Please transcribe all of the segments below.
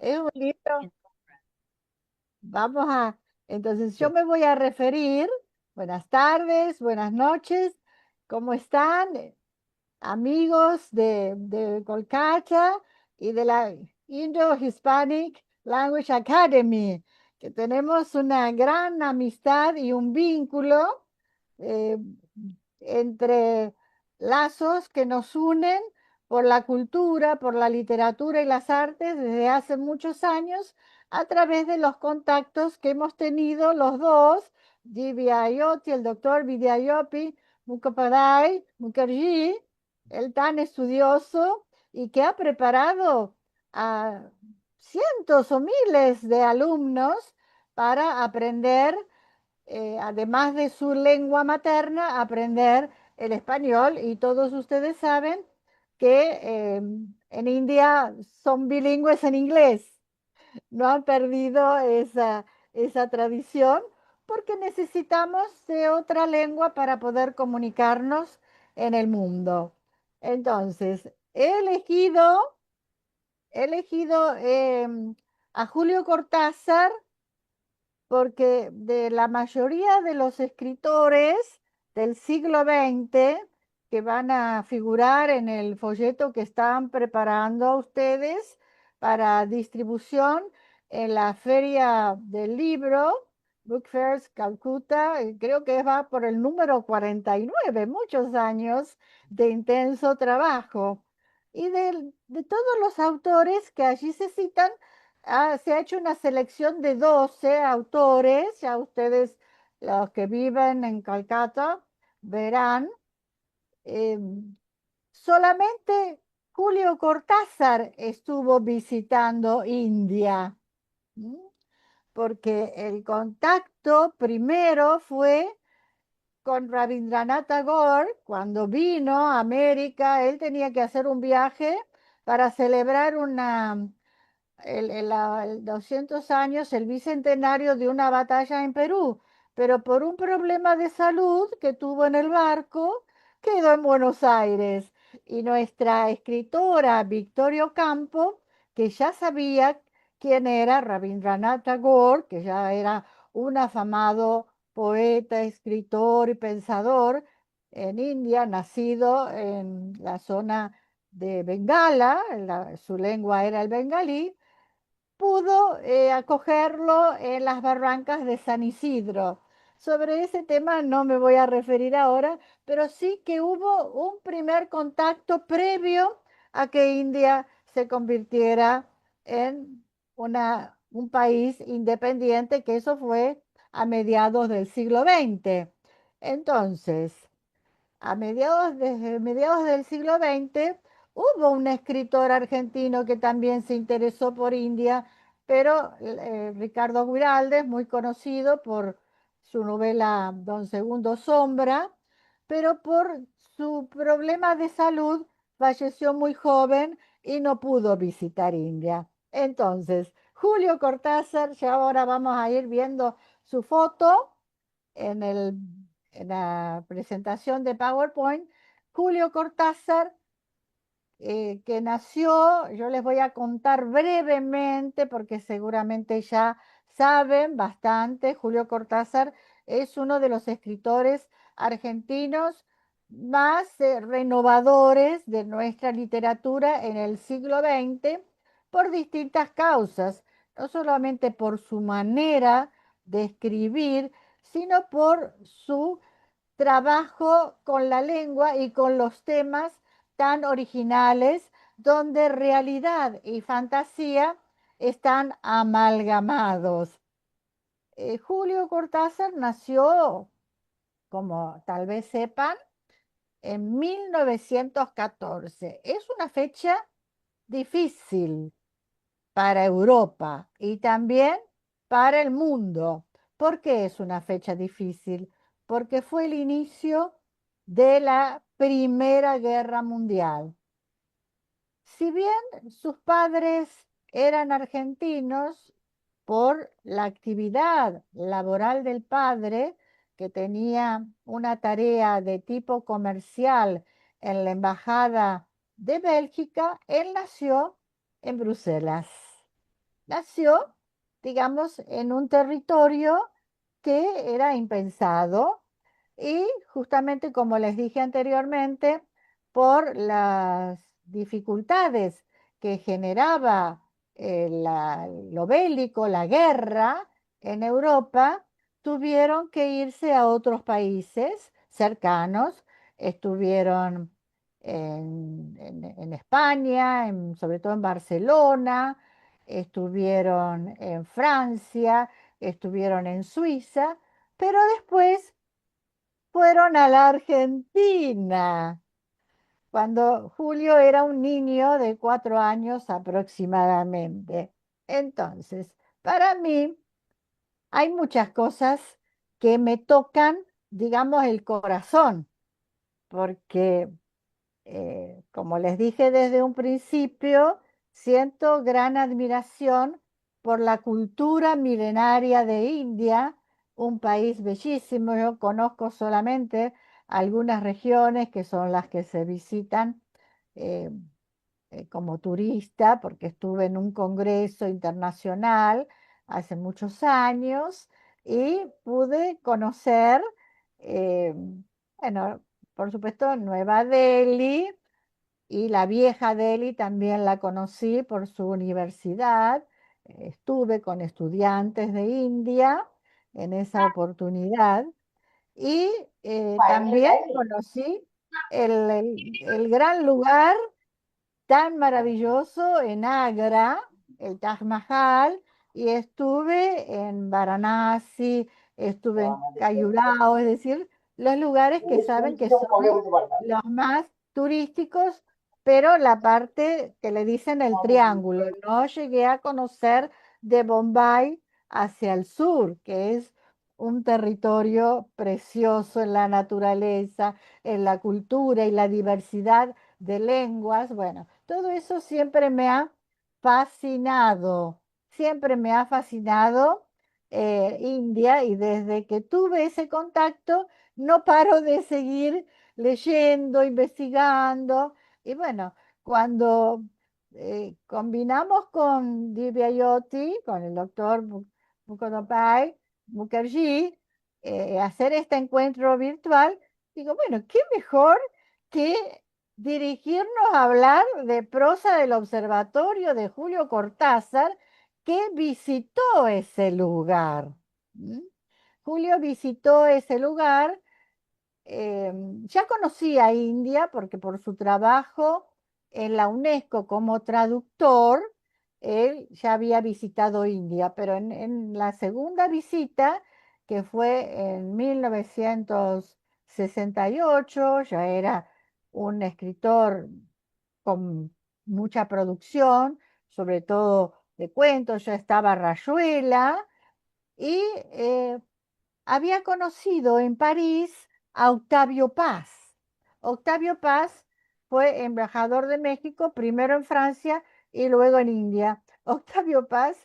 Es un libro, vamos a, entonces yo me voy a referir, buenas tardes, buenas noches, ¿cómo están? Amigos de Kolkata y de la Indo-Hispanic Language Academy, que tenemos una gran amistad y un vínculo eh, entre lazos que nos unen por la cultura, por la literatura y las artes desde hace muchos años a través de los contactos que hemos tenido los dos, Ayoti, el doctor Vidyayopi Mukherjee, el tan estudioso y que ha preparado a cientos o miles de alumnos para aprender, además de su lengua materna, aprender el español. Y todos ustedes saben que en India son bilingües en inglés, no han perdido esa tradición porque necesitamos de otra lengua para poder comunicarnos en el mundo. Entonces, he elegido a Julio Cortázar porque de la mayoría de los escritores del siglo XX que van a figurar en el folleto que están preparando ustedes para distribución en la Feria del Libro, Book Fairs Calcuta, creo que va por el número 49, muchos años de intenso trabajo. Y de todos los autores que allí se citan, se ha hecho una selección de 12 autores, ya ustedes, los que viven en Calcata, verán. eh, Solamente Julio Cortázar estuvo visitando India, ¿m? Porque el contacto primero fue con Rabindranath Tagore. Cuando vino a América, él tenía que hacer un viaje para celebrar el 200 años, el bicentenario de una batalla en Perú, pero por un problema de salud que tuvo en el barco, quedó en Buenos Aires. Y nuestra escritora Victoria Ocampo, que ya sabía quién era Rabindranath Tagore, que ya era un afamado poeta, escritor y pensador en India, nacido en la zona de Bengala, su lengua era el bengalí, pudo acogerlo en las barrancas de San Isidro. Sobre ese tema no me voy a referir ahora, pero sí que hubo un primer contacto previo a que India se convirtiera en un país independiente, que eso fue a mediados del siglo XX. Entonces, desde mediados del siglo XX, hubo un escritor argentino que también se interesó por India, pero Ricardo Guiraldes, muy conocido por su novela Don Segundo Sombra, pero por su problema de salud falleció muy joven y no pudo visitar India. Entonces, Julio Cortázar, ya ahora vamos a ir viendo su foto en en la presentación de PowerPoint. Julio Cortázar, que nació, yo les voy a contar brevemente porque seguramente ya saben bastante. Julio Cortázar es uno de los escritores argentinos más renovadores de nuestra literatura en el siglo XX por distintas causas, no solamente por su manera de escribir, sino por su trabajo con la lengua y con los temas tan originales, donde realidad y fantasía están amalgamados. Julio Cortázar nació, como tal vez sepan, en 1914. Es una fecha difícil para Europa y también para el mundo. ¿Por qué es una fecha difícil? Porque fue el inicio de la Primera Guerra Mundial. Si bien sus padres eran argentinos, por la actividad laboral del padre, que tenía una tarea de tipo comercial en la Embajada de Bélgica, él nació en Bruselas. nació, digamos, en un territorio que era impensado y justamente como les dije anteriormente, por las dificultades que generaba lo bélico, la guerra en Europa, tuvieron que irse a otros países cercanos, estuvieron en España, sobre todo en Barcelona, estuvieron en Francia, estuvieron en Suiza, pero después fueron a la Argentina, cuando Julio era un niño de 4 años aproximadamente. Entonces, para mí hay muchas cosas que me tocan, digamos, el corazón, porque como les dije desde un principio, siento gran admiración por la cultura milenaria de India, un país bellísimo. Yo conozco solamente algunas regiones que son las que se visitan eh, como turista, porque estuve en un congreso internacional hace muchos años y pude conocer, eh, bueno, por supuesto, Nueva Delhi, y la vieja Delhi también la conocí por su universidad. Estuve con estudiantes de India en esa oportunidad y también conocí el gran lugar tan maravilloso en Agra, el Taj Mahal, y estuve en Varanasi, estuve en Callao, es decir, los lugares que saben que son los más turísticos, pero la parte que le dicen el triángulo. No llegué a conocer de Bombay hacia el sur, que es un territorio precioso en la naturaleza, en la cultura y la diversidad de lenguas. Bueno, todo eso siempre me ha fascinado India, y desde que tuve ese contacto no paro de seguir leyendo, investigando. Y bueno, cuando combinamos con Divya con el doctor Mukhopadhyay, Mukherjee, hacer este encuentro virtual, digo, bueno, qué mejor que dirigirnos a hablar de prosa del observatorio de Julio Cortázar, que visitó ese lugar. ¿Mm? Julio visitó ese lugar. Ya conocía a India porque por su trabajo en la UNESCO como traductor, él ya había visitado India, pero en la segunda visita, que fue en 1968, ya era un escritor con mucha producción, sobre todo de cuentos. Ya estaba Rayuela y había conocido en París a Octavio Paz. Octavio Paz fue embajador de México, primero en Francia y luego en India. Octavio Paz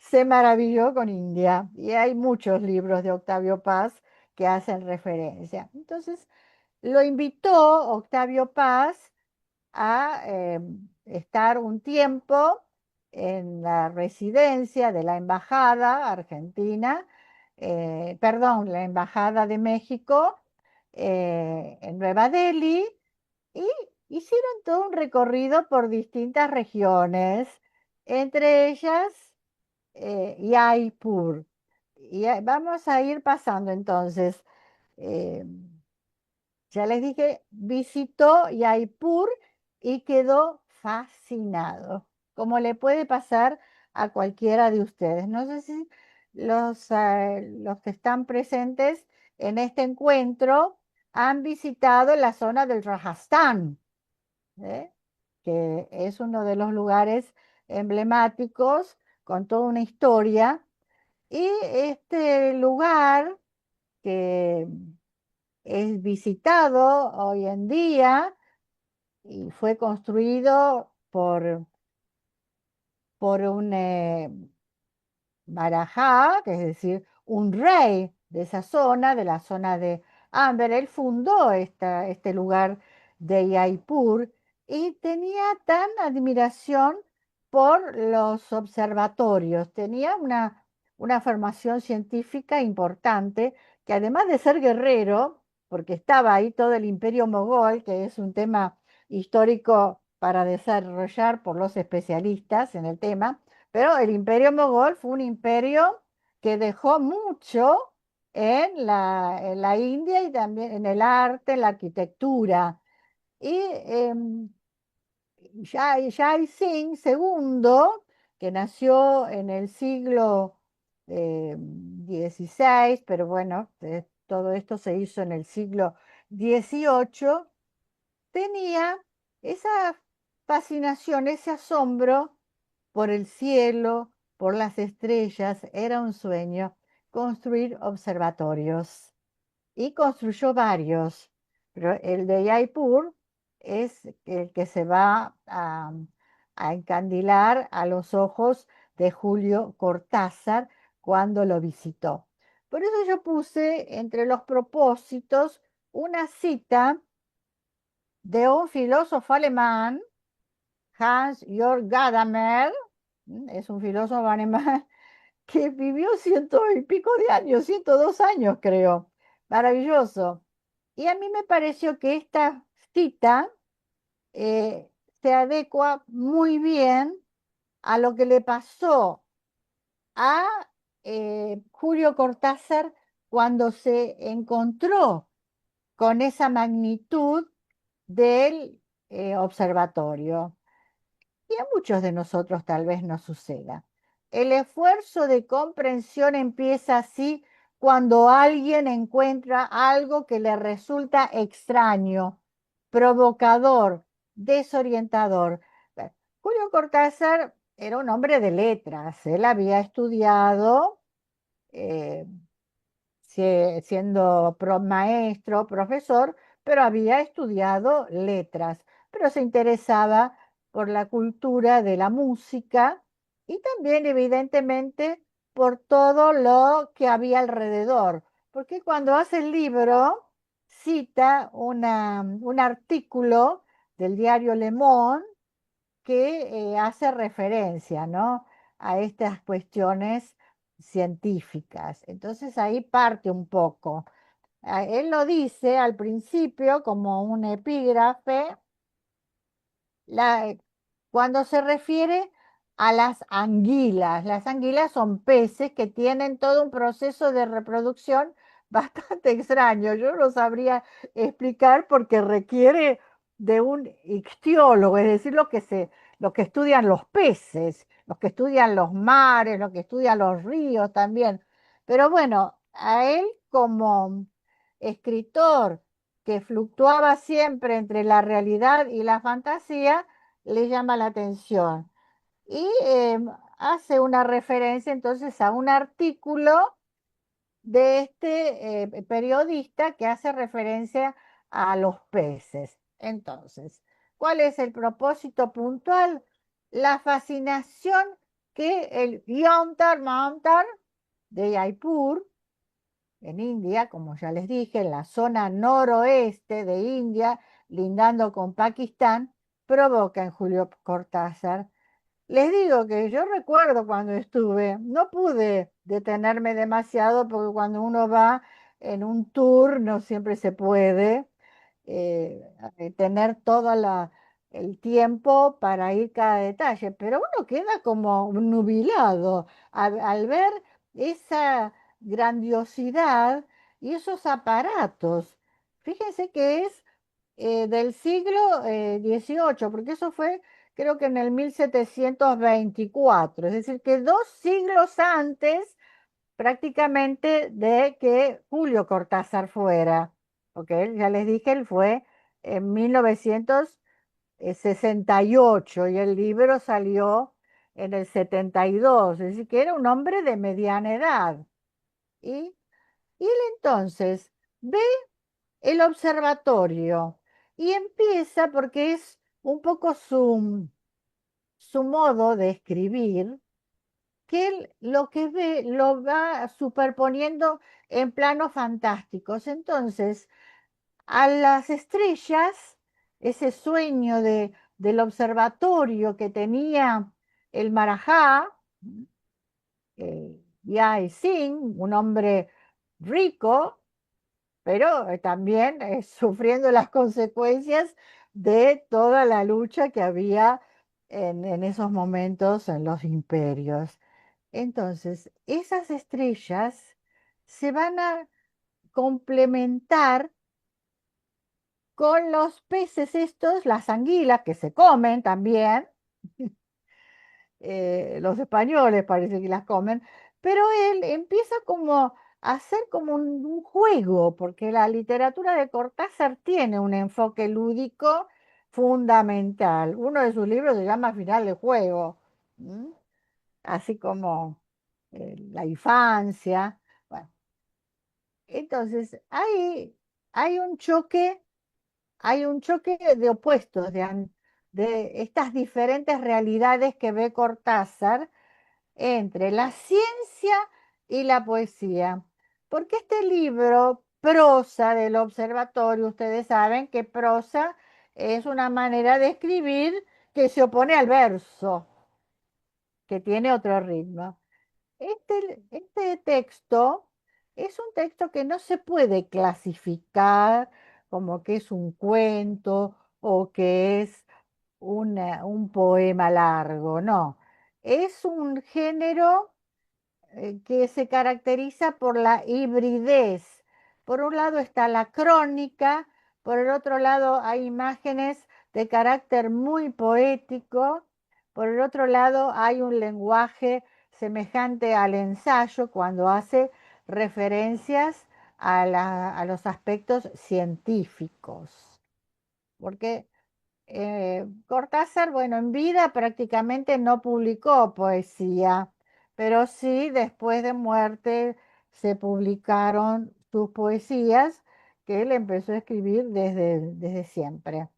se maravilló con India y hay muchos libros de Octavio Paz que hacen referencia. Entonces lo invitó Octavio Paz a estar un tiempo en la residencia de la Embajada Argentina, perdón, la Embajada de México en Nueva Delhi, y hicieron todo un recorrido por distintas regiones, entre ellas Jaipur. Y vamos a ir pasando entonces. eh, ya les dije, visitó Jaipur y quedó fascinado, como le puede pasar a cualquiera de ustedes. No sé si los que están presentes en este encuentro han visitado la zona del Rajastán, ¿eh? Que es uno de los lugares emblemáticos con toda una historia. Y este lugar que es visitado hoy en día y fue construido por un Marajá, que es decir, un rey de esa zona, de la zona de Amber. Él fundó este lugar de Jaipur y tenía tan admiración por los observatorios. Tenía una formación científica importante, que además de ser guerrero, porque estaba ahí todo el imperio mogol, que es un tema histórico para desarrollar por los especialistas en el tema, pero el imperio mogol fue un imperio que dejó mucho en la India y también en el arte, en la arquitectura. Y Jai Singh segundo, que nació en el siglo XVI, pero bueno, todo esto se hizo en el siglo XVIII, tenía esa fascinación, ese asombro por el cielo, por las estrellas. Era un sueño construir observatorios y construyó varios, pero el de Jaipur es el que se va a encandilar a los ojos de Julio Cortázar cuando lo visitó. Por eso yo puse entre los propósitos una cita de un filósofo alemán, Hans-Jörg Gadamer. Es un filósofo alemán que vivió ciento y pico de años, 102 años creo. Maravilloso. Y a mí me pareció que esta cita eh, se adecua muy bien a lo que le pasó a Julio Cortázar cuando se encontró con esa magnitud del observatorio. Y a muchos de nosotros tal vez nos suceda. El esfuerzo de comprensión empieza así cuando alguien encuentra algo que le resulta extraño, provocador, desorientador. Julio Cortázar era un hombre de letras. Él había estudiado eh, siendo maestro, profesor, pero había estudiado letras, pero se interesaba por la cultura de la música y también evidentemente por todo lo que había alrededor, porque cuando hace el libro cita un artículo del diario Le Monde que hace referencia, ¿no?, a estas cuestiones científicas. Entonces ahí parte un poco. Él lo dice al principio como un epígrafe, la- cuando se refiere a las anguilas son peces que tienen todo un proceso de reproducción bastante extraño. Yo no lo sabría explicar porque requiere de un ictiólogo, es decir, lo que estudian los peces, los que estudian los mares, los que estudian los ríos también. Pero bueno, a él como escritor que fluctuaba siempre entre la realidad y la fantasía, le llama la atención. Y hace una referencia entonces a un artículo de este periodista que hace referencia a los peces. Entonces, ¿cuál es el propósito puntual? La fascinación que el Yontar Mantar de Jaipur en India, como ya les dije, en la zona noroeste de India, lindando con Pakistán, provoca en Julio Cortázar. Les digo que yo recuerdo cuando estuve, no pude detenerme demasiado porque cuando uno va en un tour no siempre se puede tener todo el tiempo para ir cada detalle, pero uno queda como nubilado al ver esa grandiosidad y esos aparatos. Fíjense que es del siglo XVIII, porque eso fue creo que en el 1724, es decir, que 2 siglos antes prácticamente de que Julio Cortázar fuera, porque él, ya les dije, él fue en 1968 y el libro salió en el 72, es decir, que era un hombre de mediana edad. Y, y él entonces ve el observatorio y empieza, porque es un poco su modo de escribir, que él lo que ve lo va superponiendo en planos fantásticos. Entonces, a las estrellas, ese sueño del observatorio que tenía el Marajá, Yai Singh, un hombre rico, pero también sufriendo las consecuencias de toda la lucha que había en esos momentos en los imperios. Entonces, esas estrellas se van a complementar con los peces estos, las anguilas, que se comen también, los españoles parece que las comen, pero él empieza como a hacer como un juego, porque la literatura de Cortázar tiene un enfoque lúdico fundamental. Uno de sus libros se llama Final de Juego, ¿m? Así como la infancia. Bueno, entonces hay un choque, hay un choque de opuestos, de estas diferentes realidades que ve Cortázar entre la ciencia y la poesía. Porque este libro, prosa del observatorio, ustedes saben que prosa es una manera de escribir que se opone al verso, que tiene otro ritmo. Este texto es un texto que no se puede clasificar como que es un cuento o que es un poema largo, no. Es un género que se caracteriza por la hibridez. Por un lado está la crónica, por el otro lado hay imágenes de carácter muy poético, por el otro lado hay un lenguaje semejante al ensayo cuando hace referencias a los aspectos científicos. Porque Cortázar, bueno, en vida prácticamente no publicó poesía, pero sí después de muerte se publicaron sus poesías que él empezó a escribir desde siempre.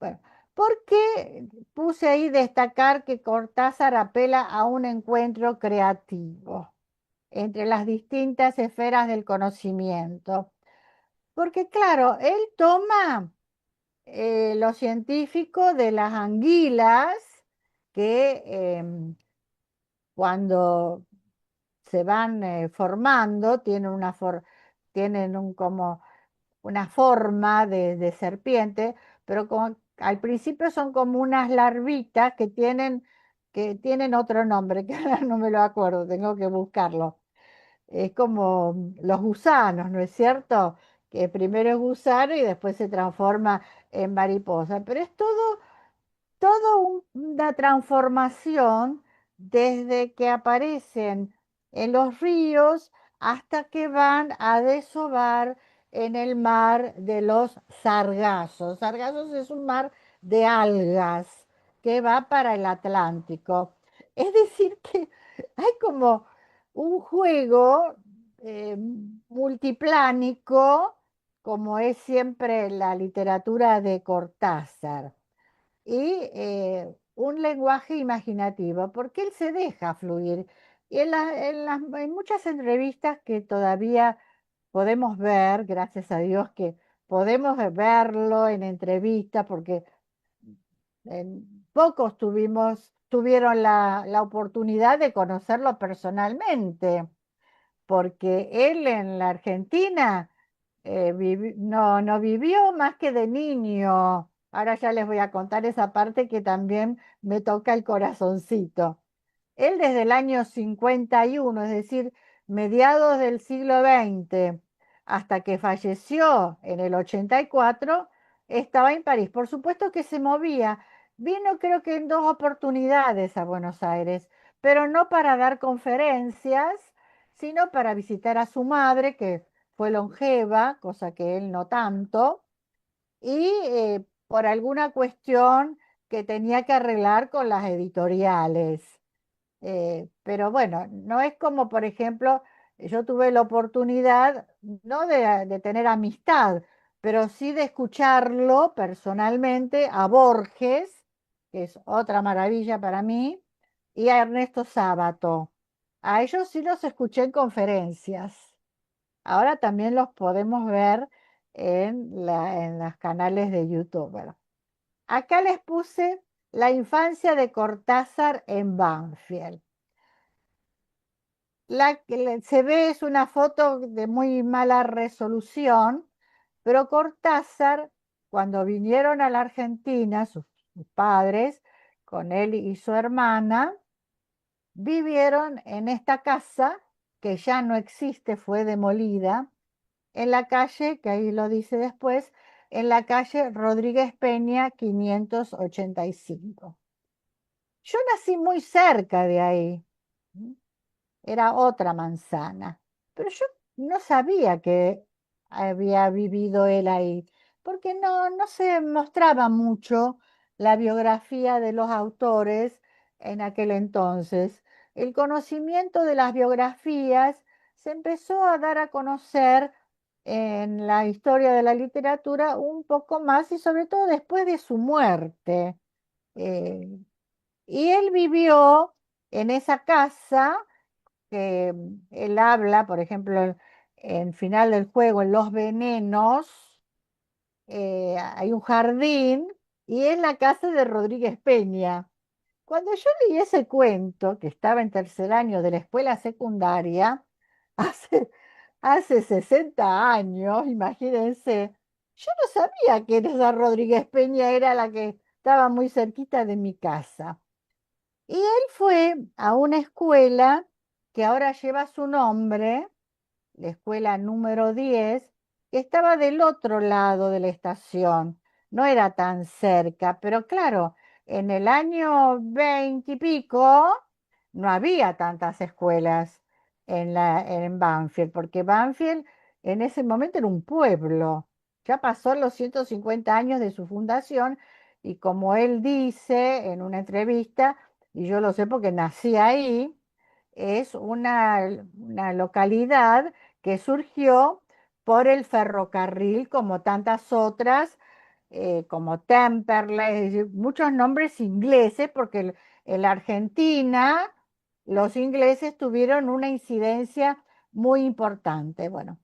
Bueno, ¿por qué puse ahí destacar que Cortázar apela a un encuentro creativo entre las distintas esferas del conocimiento? Porque claro, él toma lo científico de las anguilas que cuando se van formando tienen como una forma de serpiente, pero al principio son como unas larvitas que tienen otro nombre, que ahora no me lo acuerdo, tengo que buscarlo. Es como los gusanos, ¿no es cierto? Que primero es gusano y después se transforma en mariposa, pero es una transformación desde que aparecen en los ríos hasta que van a desovar en el mar de los sargazos. Sargazos es un mar de algas que va para el Atlántico. Es decir, que hay como un juego multiplánico, como es siempre la literatura de Cortázar y un lenguaje imaginativo, porque él se deja fluir. Y en muchas entrevistas que todavía podemos ver, gracias a Dios que podemos verlo en entrevistas, porque pocos tuvieron la oportunidad de conocerlo personalmente, porque él en la Argentina no vivió más que de niño. Ahora ya les voy a contar esa parte que también me toca el corazoncito. Él desde el año 51, es decir, mediados del siglo XX, hasta que falleció en el 84, estaba en París. Por supuesto que se movía. Vino creo que en dos oportunidades a Buenos Aires, pero no para dar conferencias, sino para visitar a su madre, que fue longeva, cosa que él no tanto, y por alguna cuestión que tenía que arreglar con las editoriales. Pero bueno, no es como, por ejemplo, yo tuve la oportunidad no de tener amistad, pero sí de escucharlo personalmente a Borges, que es otra maravilla para mí, y a Ernesto Sábato. A ellos sí los escuché en conferencias. Ahora también los podemos ver en los canales de YouTube. Bueno, acá les puse La infancia de Cortázar en Banfield. La que se ve es una foto de muy mala resolución, pero Cortázar, cuando vinieron a la Argentina, sus padres, con él y su hermana, vivieron en esta casa que ya no existe, fue demolida, en la calle, que ahí lo dice después, en la calle Rodríguez Peña 585. Yo nací muy cerca de ahí. Era otra manzana. Pero yo no sabía que había vivido él ahí, porque no se mostraba mucho la biografía de los autores en aquel entonces. El conocimiento de las biografías se empezó a dar a conocer en la historia de la literatura un poco más y sobre todo después de su muerte. Eh, y él vivió en esa casa que él habla, por ejemplo, en final del juego, en Los Venenos, hay un jardín y es la casa de Rodríguez Peña. Cuando yo leí ese cuento, que estaba en tercer año de la escuela secundaria, hace, hace 60 años, imagínense, yo no sabía que esa Rodríguez Peña era la que estaba muy cerquita de mi casa. Y él fue a una escuela que ahora lleva su nombre, la escuela número 10, que estaba del otro lado de la estación. No era tan cerca, pero claro, en el año 20 y pico no había tantas escuelas en Banfield, porque Banfield en ese momento era un pueblo. Ya pasó los 150 años de su fundación y como él dice en una entrevista, y yo lo sé porque nací ahí, es una localidad que surgió por el ferrocarril, como tantas otras, como Temperley, es decir, muchos nombres ingleses, porque en la Argentina los ingleses tuvieron una incidencia muy importante. Bueno,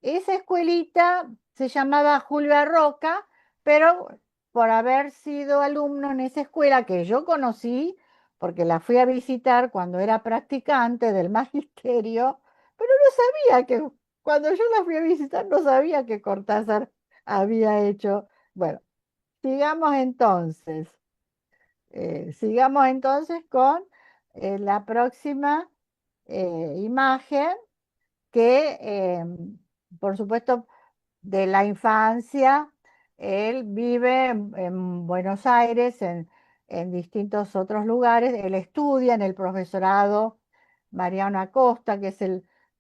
esa escuelita se llamaba Julia Roca, pero por haber sido alumno en esa escuela que yo conocí, porque la fui a visitar cuando era practicante del magisterio, pero no sabía que, cuando yo la fui a visitar, no sabía que Cortázar había hecho. Bueno, sigamos entonces, sigamos entonces con la próxima imagen que, por supuesto, de la infancia. Él vive en Buenos Aires, en distintos otros lugares. Él estudia en el profesorado Mariano Acosta, que es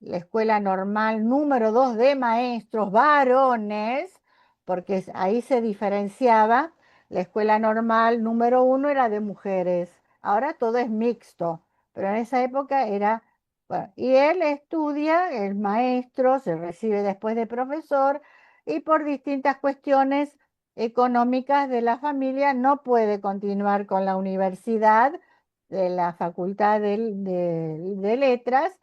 la escuela normal número 2 de maestros varones, porque ahí se diferenciaba. La escuela normal número 1 era de mujeres. Ahora todo es mixto, pero en esa época era... Bueno, y él estudia, es maestro, se recibe después de profesor y por distintas cuestiones económicas de la familia no puede continuar con la universidad de la Facultad de Letras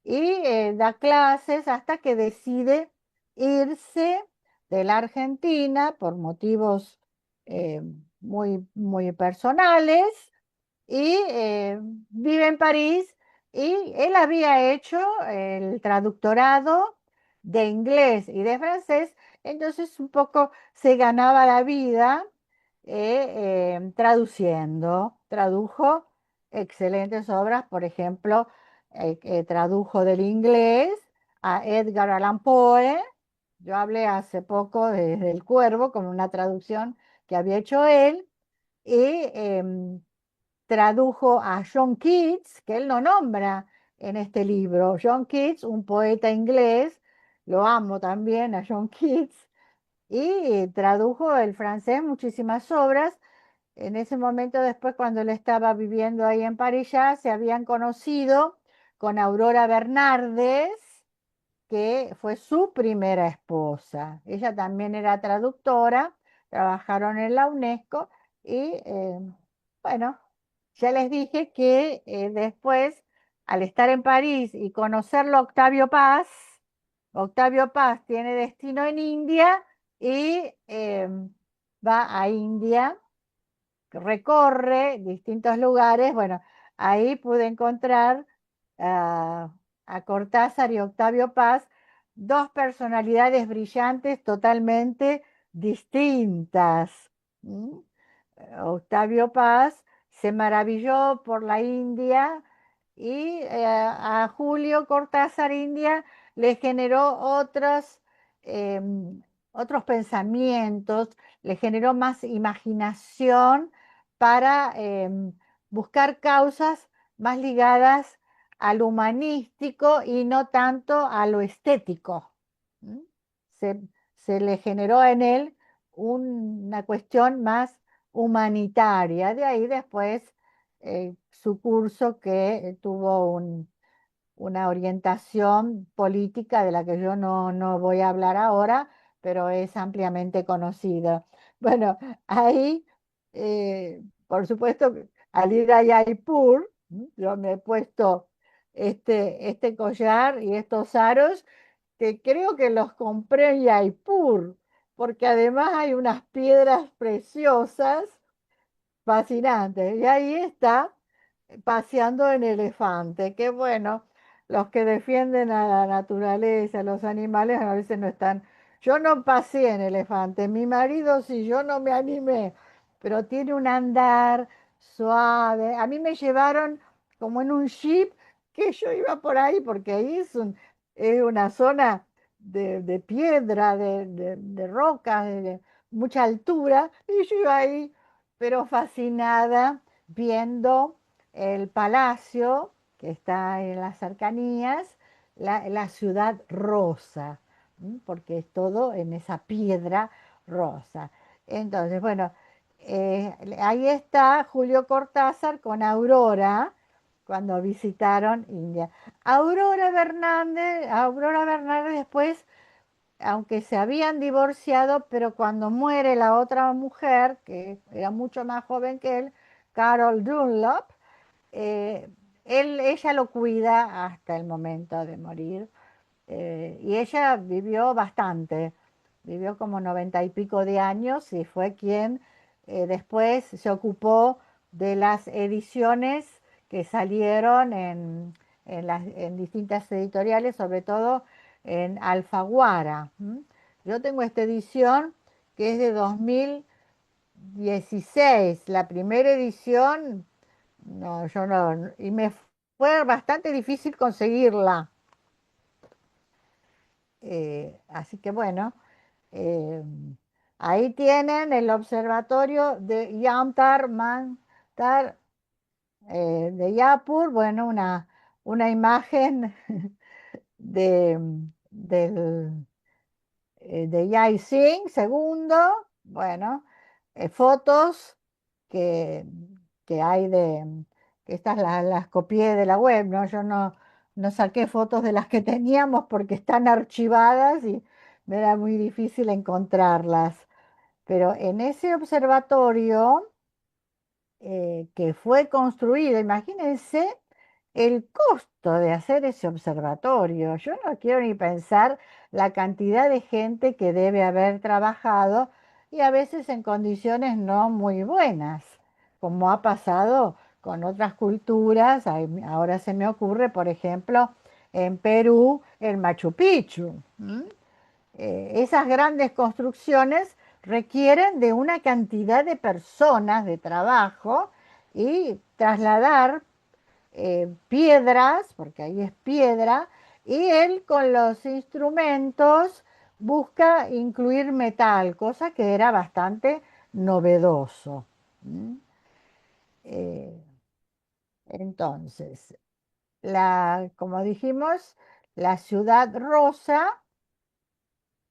y da clases hasta que decide irse de la Argentina por motivos eh, muy personales y vive en París y él había hecho el traductorado de inglés y de francés, entonces un poco se ganaba la vida traduciendo. Tradujo excelentes obras, por ejemplo, tradujo del inglés a Edgar Allan Poe. Yo hablé hace poco del Cuervo con una traducción que había hecho él y tradujo a John Keats, que él no nombra en este libro. John Keats, un poeta inglés, lo amo también a John Keats, y tradujo el francés muchísimas obras. En ese momento, después, cuando él estaba viviendo ahí en París, ya se habían conocido con Aurora Bernardes, que fue su primera esposa. Ella también era traductora, trabajaron en la UNESCO y bueno, ya les dije que después, al estar en París y conocerlo a Octavio Paz tiene destino en India y va a India recorre distintos lugares. Bueno, ahí pude encontrar a, a Cortázar y Octavio Paz, dos personalidades brillantes totalmente distintas. ¿Mm? Octavio Paz se maravilló por la India y a Julio Cortázar India le generó otros pensamientos, le generó más imaginación para buscar causas más ligadas al humanístico y no tanto a lo estético. ¿Mm? Se, se le generó en él una cuestión más humanitaria. De ahí después su curso que tuvo una orientación política de la que yo no voy a hablar ahora, pero es ampliamente conocida. Bueno, ahí, por supuesto, al ir a Jaipur, yo me he puesto este collar y estos aros que creo que los compré en Jaipur, porque además hay unas piedras preciosas fascinante. Y ahí está paseando en elefante. Qué bueno, los que defienden a la naturaleza, a los animales, a veces no están. Yo no pasé en elefante, mi marido sí, yo no me animé, pero tiene un andar suave. A mí me llevaron como en un jeep que yo iba por ahí, porque ahí es una zona de piedra, de rocas, de mucha altura, y yo iba ahí pero fascinada viendo el palacio que está en las cercanías, la ciudad rosa, porque es todo en esa piedra rosa. Entonces, bueno, ahí está Julio Cortázar con Aurora cuando visitaron India. Aurora Bernández después aunque se habían divorciado, pero cuando muere la otra mujer, que era mucho más joven que él, Carol Dunlop, eh, ella lo cuida hasta el momento de morir. Y ella vivió bastante, vivió como 90 y pico de años y fue quien después se ocupó de las ediciones que salieron en distintas editoriales, sobre todo en Alfaguara. Yo tengo esta edición que es de 2016, la primera edición, no, yo no, y me fue bastante difícil conseguirla. Así que bueno, eh, ahí tienen el observatorio de Yantar Mantar de Yapur, bueno, una imagen de, del, de Yai Singh segundo, bueno, fotos que, que hay que estas las copié de la web, ¿no? Yo no saqué fotos de las que teníamos porque están archivadas y me era muy difícil encontrarlas. Pero en ese observatorio que fue construido, imagínense el costo de hacer ese observatorio. Yo no quiero ni pensar la cantidad de gente que debe haber trabajado y a veces en condiciones no muy buenas, como ha pasado con otras culturas. Ahora se me ocurre, por ejemplo, en Perú, el Machu Picchu. Esas grandes construcciones requieren de una cantidad de personas de trabajo y trasladar piedras, porque ahí es piedra, y él con los instrumentos busca incluir metal, cosa que era bastante novedoso. ¿Mm? Eh, entonces, como dijimos, la ciudad rosa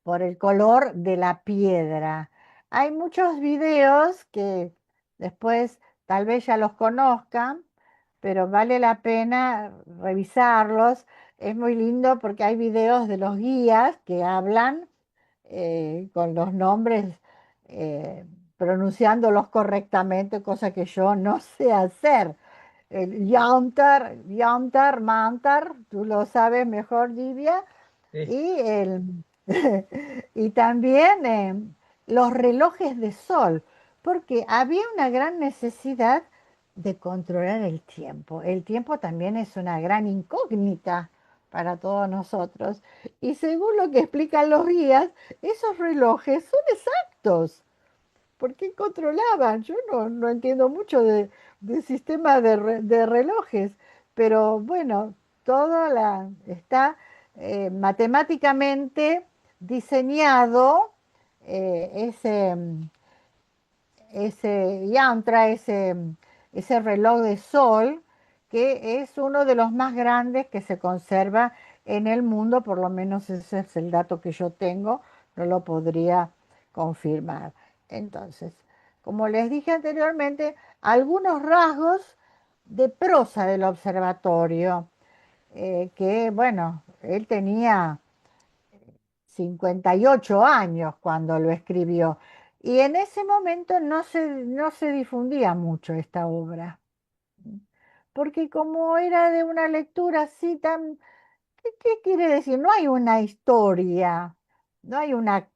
por el color de la piedra. Hay muchos videos que después tal vez ya los conozcan, pero vale la pena revisarlos. Es muy lindo porque hay videos de los guías que hablan con los nombres, eh, pronunciándolos correctamente, cosa que yo no sé hacer. El Yantar, Mantar, tú lo sabes mejor, Livia, Sí. y, y también los relojes de sol. porque había una gran necesidad de controlar el tiempo. El tiempo también es una gran incógnita para todos nosotros. Y según lo que explican los guías, esos relojes son exactos. ¿Por qué controlaban? Yo no entiendo mucho de sistema de relojes, pero bueno, está matemáticamente diseñado ese yantra, ese reloj de sol, que es uno de los más grandes que se conserva en el mundo, por lo menos ese es el dato que yo tengo, no lo podría confirmar. Entonces, como les dije anteriormente, algunos rasgos de prosa del observatorio, que bueno, él tenía 58 años cuando lo escribió. Y en ese momento no se difundía mucho esta obra, porque como era de una lectura así tan ¿qué quiere decir? No hay una historia, no hay una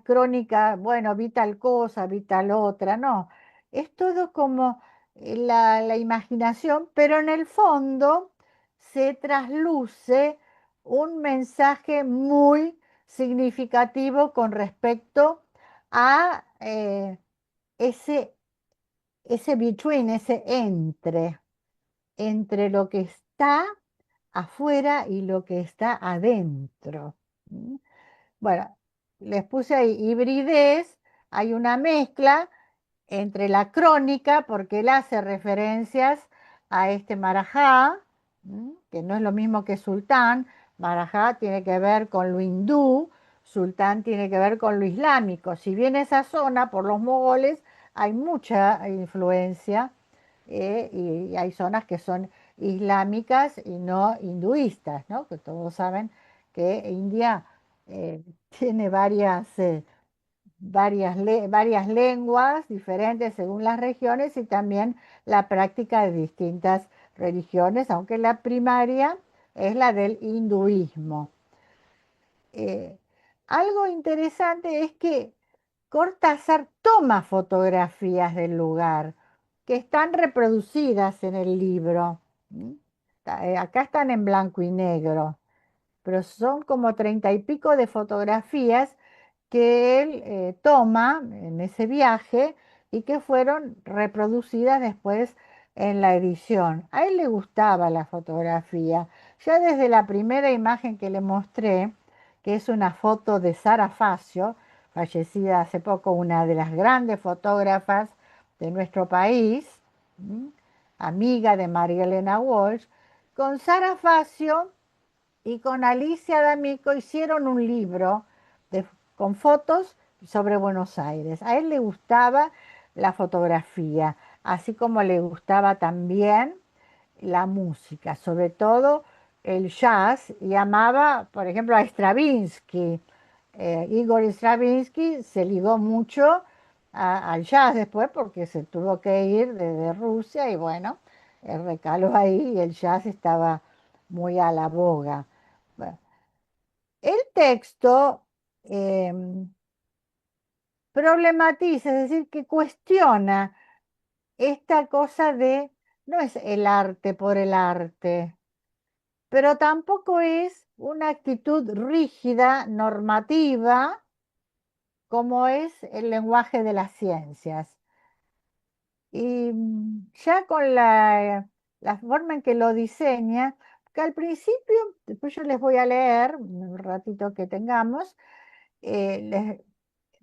crónica, bueno, vi tal cosa, vi tal otra, no. Es todo como la imaginación, pero en el fondo se trasluce un mensaje muy significativo con respecto a ese, ese between, ese entre lo que está afuera y lo que está adentro. ¿Mm? Bueno, les puse ahí hibridez, hay una mezcla entre la crónica, porque él hace referencias a este Marajá, que no es lo mismo que sultán. Marajá tiene que ver con lo hindú, sultán tiene que ver con lo islámico. Si bien esa zona, por los mogoles, hay mucha influencia, y hay zonas que son islámicas y no hinduistas, ¿no? Que todos saben que India tiene varias lenguas diferentes según las regiones y también la práctica de distintas religiones, aunque la primaria es la del hinduismo. Eh, Algo interesante es que Cortázar toma fotografías del lugar que están reproducidas en el libro. ¿Mm? Acá están en blanco y negro, pero son como 30 y pico de fotografías que él toma en ese viaje y que fueron reproducidas después en la edición. A él le gustaba la fotografía. Ya desde la primera imagen que le mostré, que es una foto de Sara Facio, fallecida hace poco, una de las grandes fotógrafas de nuestro país, ¿m? Amiga de María Elena Walsh, con Sara Facio y con Alicia D'Amico hicieron un libro de- con fotos sobre Buenos Aires. A él le gustaba la fotografía, así como le gustaba también la música, sobre todo el jazz, y amaba, por ejemplo, a Stravinsky. Igor Stravinsky se ligó mucho al jazz después porque se tuvo que ir de Rusia y bueno, recaló ahí y el jazz estaba muy a la boga. Bueno, el texto problematiza, es decir, que cuestiona esta cosa de, no es el arte por el arte, pero tampoco es una actitud rígida, normativa, como es el lenguaje de las ciencias. Y ya con la forma en que lo diseña, que al principio, después yo les voy a leer, un ratito que tengamos,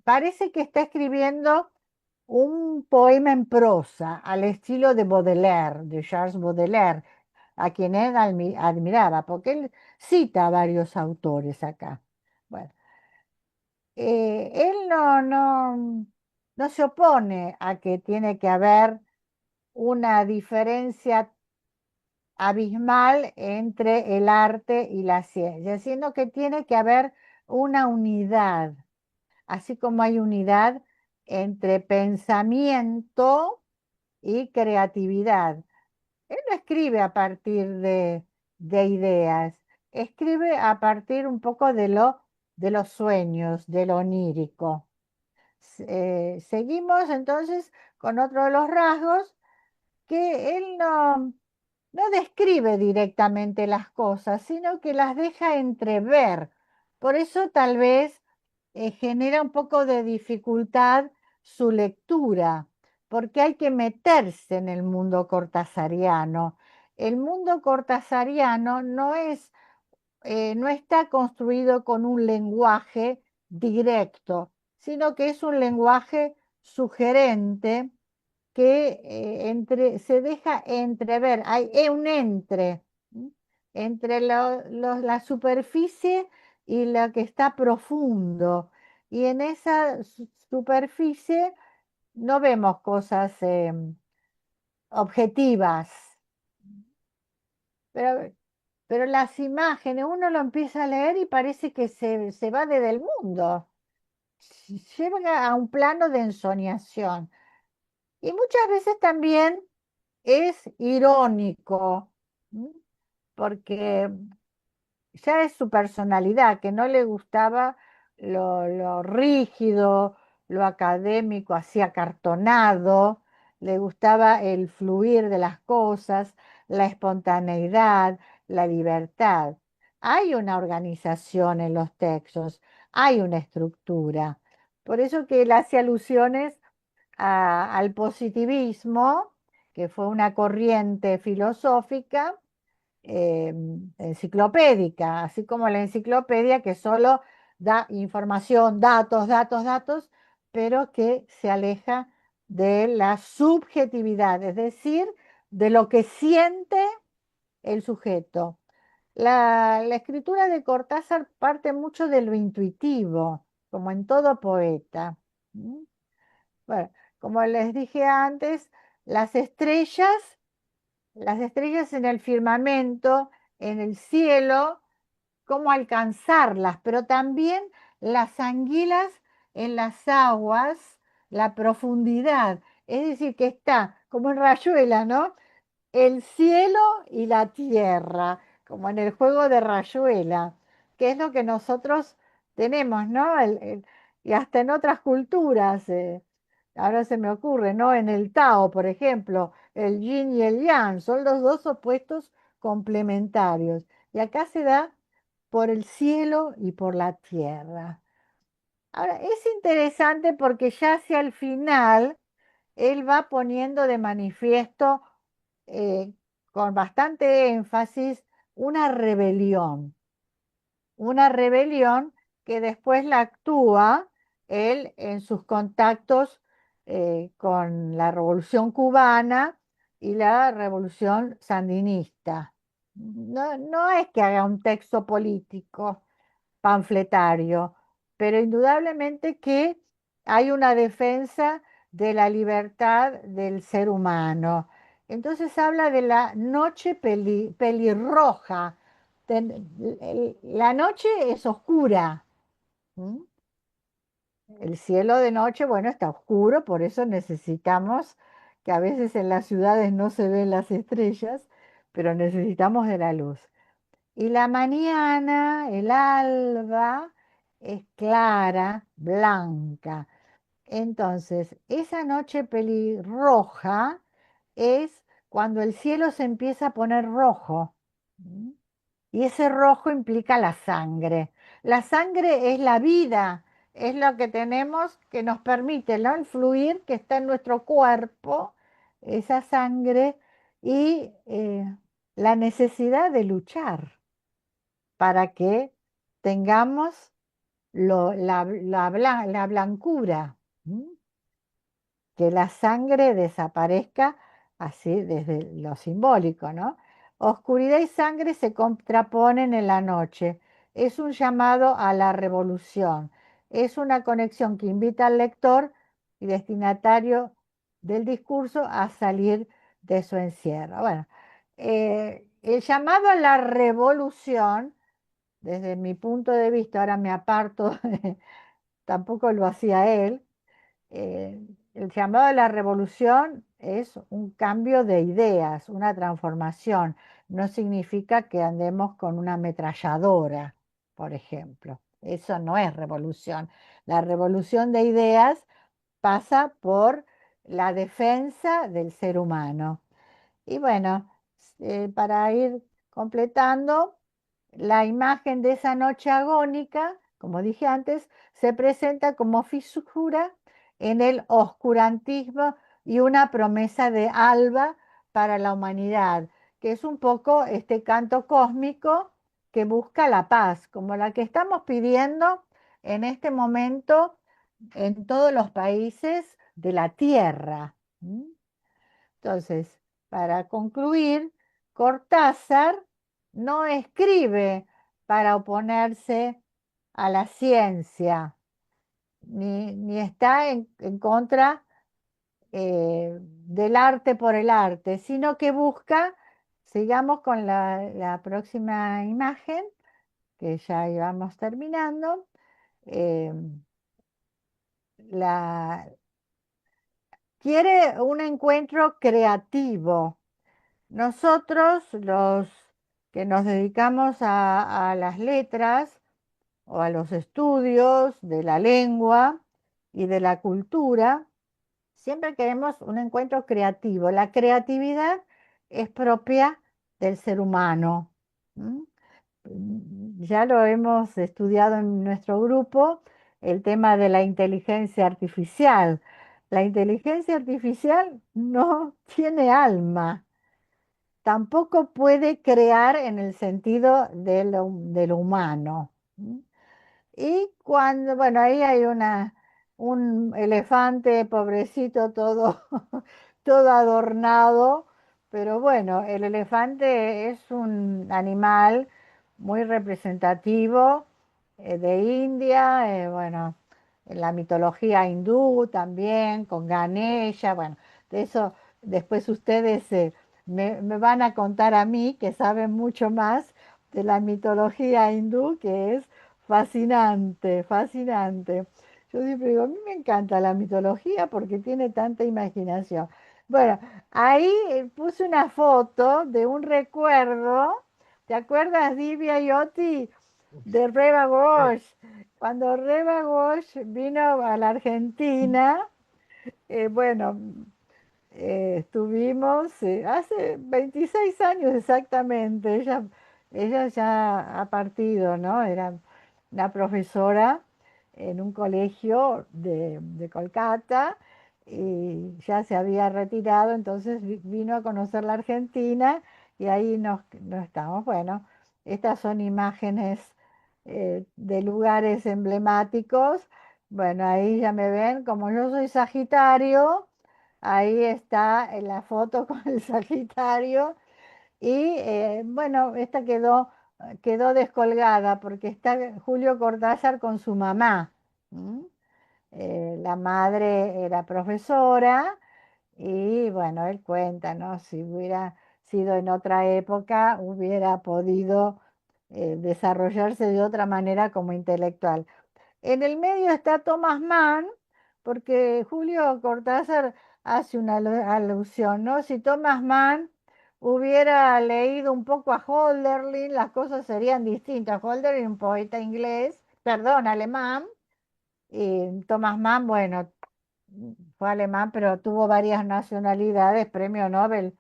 parece que está escribiendo un poema en prosa al estilo de Baudelaire, de Charles Baudelaire, a quien él admiraba, porque él cita a varios autores acá. Bueno, él no se opone a que tiene que haber una diferencia abismal entre el arte y la ciencia, sino que tiene que haber una unidad, así como hay unidad entre pensamiento y creatividad. Él no escribe a partir de ideas, escribe a partir un poco de los sueños, de lo onírico. Seguimos entonces con otro de los rasgos que él no describe directamente las cosas, sino que las deja entrever. Por eso tal vez genera un poco de dificultad su lectura, porque hay que meterse en el mundo cortasariano. El mundo cortasariano no está construido con un lenguaje directo, sino que es un lenguaje sugerente que se deja entrever, hay un ¿m? Entre la superficie y lo que está profundo. Y en esa superficie no vemos cosas objetivas, pero, pero las imágenes, uno lo empieza a leer y parece que se va del mundo, llega a un plano de ensoñación. Y muchas veces también es irónico, ¿m? Porque ya es su personalidad, que no le gustaba lo rígido, lo académico, así acartonado, le gustaba el fluir de las cosas, la espontaneidad, la libertad. Hay una organización en los textos, hay una estructura. Por eso que él hace alusiones al positivismo, que fue una corriente filosófica eh, enciclopédica, así como la enciclopedia que solo da información, datos, datos, datos, pero que se aleja de la subjetividad, es decir, de lo que siente el sujeto. La escritura de Cortázar parte mucho de lo intuitivo, como en todo poeta. ¿M? Bueno, como les dije antes, las estrellas las estrellas en el firmamento, en el cielo, cómo alcanzarlas, pero también las anguilas en las aguas, la profundidad. Es decir, que está como en Rayuela, ¿no? El cielo y la tierra, como en el juego de Rayuela, que es lo que nosotros tenemos, ¿no? Y hasta en otras culturas, ahora se me ocurre, ¿no? En el Tao, por ejemplo, el yin y el yang son los dos opuestos complementarios. Y acá se da por el cielo y por la tierra. Ahora, es interesante porque ya hacia el final él va poniendo de manifiesto eh, con bastante énfasis una rebelión que después la actúa él en sus contactos con la Revolución Cubana y la Revolución Sandinista. No es que haga un texto político, panfletario, pero indudablemente que hay una defensa de la libertad del ser humano. Entonces habla de la noche pelirroja. La noche es oscura. ¿M? El cielo de noche, bueno, está oscuro, por eso necesitamos, que a veces en las ciudades no se ven las estrellas, pero necesitamos de la luz. Y la mañana, el alba, es clara, blanca. Entonces, esa noche pelirroja es cuando el cielo se empieza a poner rojo. ¿M? Y ese rojo implica la sangre. La sangre es la vida, es lo que tenemos que nos permite, ¿no? El fluir que está en nuestro cuerpo, esa sangre y la necesidad de luchar para que tengamos la blancura. ¿M? Que la sangre desaparezca así desde lo simbólico, ¿no? Oscuridad y sangre se contraponen en la noche. Es un llamado a la revolución. Es una conexión que invita al lector y destinatario del discurso a salir de su encierro. Bueno, el llamado a la revolución, desde mi punto de vista, ahora me aparto, tampoco lo hacía él, eh, el llamado de la revolución es un cambio de ideas, una transformación. No significa que andemos con una ametralladora, por ejemplo. Eso no es revolución. La revolución de ideas pasa por la defensa del ser humano. Y bueno, para ir completando, la imagen de esa noche agónica, como dije antes, se presenta como fisura en el oscurantismo y una promesa de alba para la humanidad, que es un poco este canto cósmico que busca la paz, como la que estamos pidiendo en este momento en todos los países de la Tierra. ¿Mm? Entonces, para concluir, Cortázar no escribe para oponerse a la ciencia, ni está en contra del arte por el arte, sino que busca, sigamos con la próxima imagen, que ya íbamos terminando, eh, la, quiere un encuentro creativo. Nosotros, los que nos dedicamos a las letras o a los estudios de la lengua y de la cultura, siempre queremos un encuentro creativo. La creatividad es propia del ser humano. ¿M? Ya lo hemos estudiado en nuestro grupo, el tema de la inteligencia artificial. La inteligencia artificial no tiene alma, tampoco puede crear en el sentido de lo humano. ¿M? Y cuando, bueno, ahí hay un elefante pobrecito todo, todo adornado, pero bueno, el elefante es un animal muy representativo de India, bueno, en la mitología hindú también, con Ganesha, bueno, de eso después ustedes me van a contar a mí, que saben mucho más de la mitología hindú, que es fascinante, fascinante. Yo siempre digo, a mí me encanta la mitología porque tiene tanta imaginación. Bueno, ahí puse una foto de un recuerdo. ¿Te acuerdas, Divya y Oti, de Reba Sí. Ghosh? Cuando Reba Ghosh vino a la Argentina, bueno, estuvimos hace 26 años exactamente. Ella ya ha partido, ¿no? Era una profesora en un colegio de Kolkata y ya se había retirado, entonces vino a conocer la Argentina y ahí nos estamos. Bueno, estas son imágenes de lugares emblemáticos. Bueno, ahí ya me ven, como yo soy Sagitario. Ahí está en la foto con el Sagitario. Y bueno, esta quedó descolgada porque está Julio Cortázar con su mamá. ¿M? La madre era profesora y bueno, él cuenta, ¿no? Si hubiera sido en otra época, hubiera podido desarrollarse de otra manera como intelectual. En el medio está Thomas Mann, porque Julio Cortázar hace una alusión, ¿no? Si Thomas Mann hubiera leído un poco a Hölderlin, las cosas serían distintas. Hölderlin, un poeta inglés, perdón, alemán, y Thomas Mann, bueno, fue alemán, pero tuvo varias nacionalidades, premio Nobel,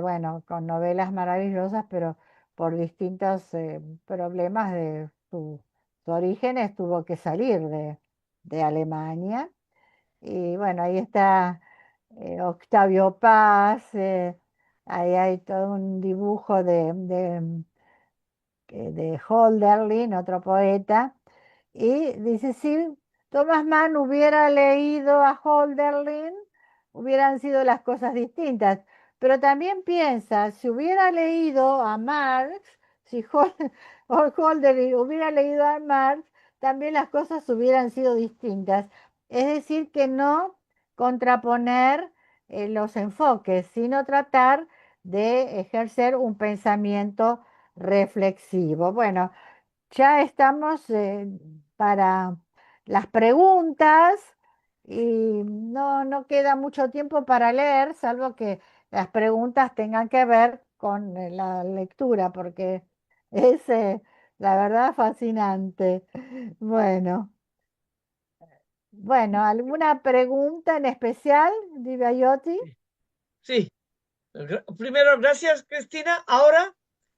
bueno, con novelas maravillosas, pero por distintos problemas de su orígenes tuvo que salir de Alemania. Y bueno, ahí está Octavio Paz, ahí hay todo un dibujo de Hölderlin, otro poeta, y dice, si Thomas Mann hubiera leído a Hölderlin, hubieran sido las cosas distintas. Pero también piensa, si hubiera leído a Marx, si Hölderlin hubiera leído a Marx, también las cosas hubieran sido distintas. Es decir, que no contraponer los enfoques, sino tratar de ejercer un pensamiento reflexivo. Bueno, ya estamos para las preguntas y no queda mucho tiempo para leer, salvo que las preguntas tengan que ver con la lectura, porque es La verdad, fascinante. Bueno, bueno, ¿alguna pregunta en especial, Divayoti? Sí, primero, gracias, Cristina. Ahora,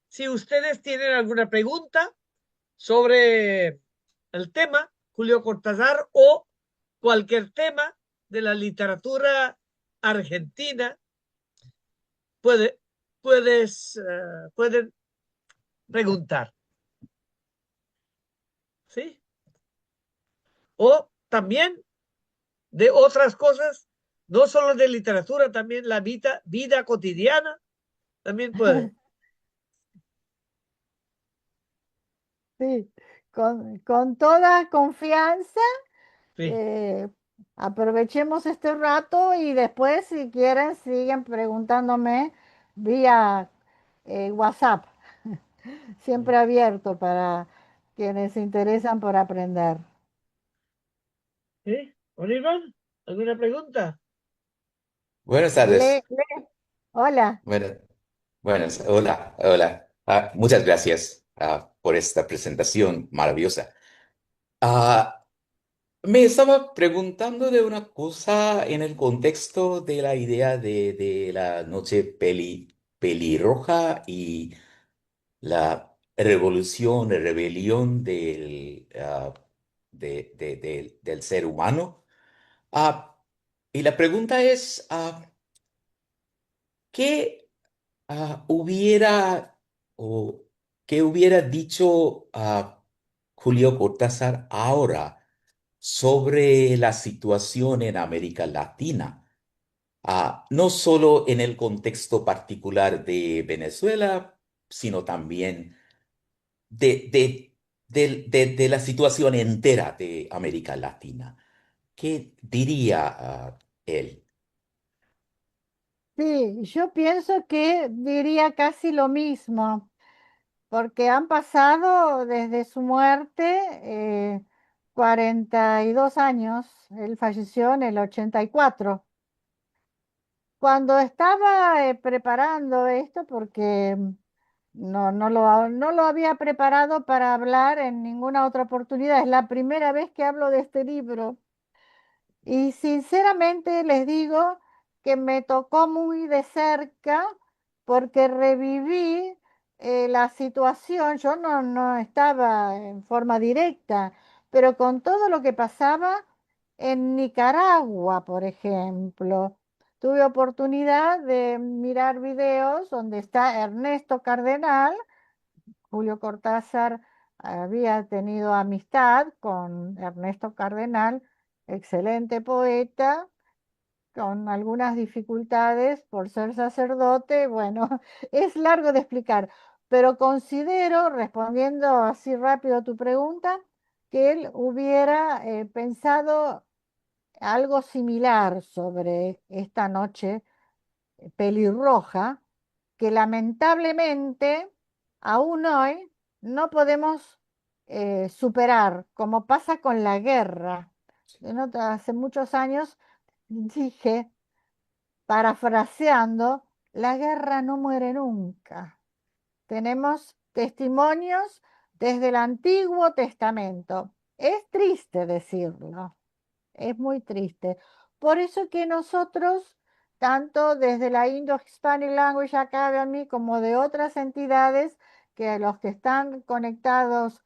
si ustedes tienen alguna pregunta sobre el tema, Julio Cortázar, o cualquier tema de la literatura argentina, puede, pueden preguntar, ¿sí? O también de otras cosas, no solo de literatura, también la vida cotidiana, también puede. Sí, con toda confianza. Sí, eh, Aprovechemos este rato y después, si quieren, siguen preguntándome vía WhatsApp, siempre abierto para quienes se interesan por aprender. ¿sí? Oliver, ¿alguna pregunta? Buenas tardes. Hola. Bueno, buenas. Hola, hola. Muchas gracias por esta presentación maravillosa. Ah, Me estaba preguntando de una cosa en el contexto de la idea de la noche pelirroja y la revolución, rebelión del ser humano. Ah, y la pregunta es, ¿qué hubiera o qué hubiera dicho Julio Cortázar ahora sobre la situación en América Latina? No solo en el contexto particular de Venezuela, sino también de la situación entera de América Latina. ¿Qué diría él? Sí, yo pienso que diría casi lo mismo, porque han pasado desde su muerte 42 años. Él falleció en el 84. Cuando estaba preparando esto, porque no lo había preparado para hablar en ninguna otra oportunidad, es la primera vez que hablo de este libro. Y sinceramente les digo que me tocó muy de cerca porque reviví la situación. Yo no estaba en forma directa, pero con todo lo que pasaba en Nicaragua, por ejemplo. Tuve oportunidad de mirar videos donde está Ernesto Cardenal. Julio Cortázar había tenido amistad con Ernesto Cardenal, excelente poeta, con algunas dificultades por ser sacerdote. Bueno, es largo de explicar, pero considero, respondiendo así rápido a tu pregunta, que él hubiera pensado algo similar sobre esta noche pelirroja que lamentablemente aún hoy no podemos superar, como pasa con la guerra. Hace muchos años dije, parafraseando, la guerra no muere nunca. Tenemos testimonios desde el Antiguo Testamento. Es triste decirlo, es muy triste. Por eso que nosotros, tanto desde la Indo-Hispanic Language Academy como de otras entidades que a los que están conectados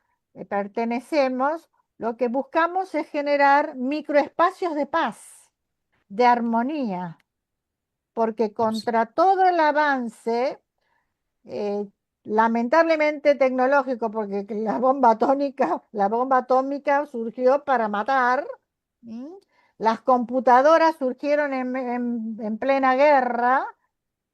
pertenecemos, lo que buscamos es generar microespacios de paz, de armonía, porque contra todo el avance eh, lamentablemente tecnológico, porque la bomba atómica surgió para matar. ¿M? Las computadoras surgieron en plena guerra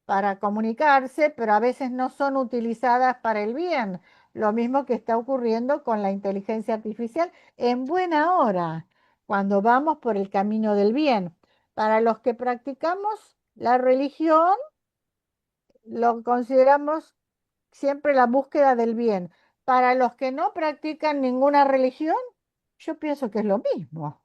para comunicarse, pero a veces no son utilizadas para el bien. Lo mismo que está ocurriendo con la inteligencia artificial en buena hora, cuando vamos por el camino del bien. Para los que practicamos la religión, lo consideramos siempre la búsqueda del bien. Para los que no practican ninguna religión, yo pienso que es lo mismo.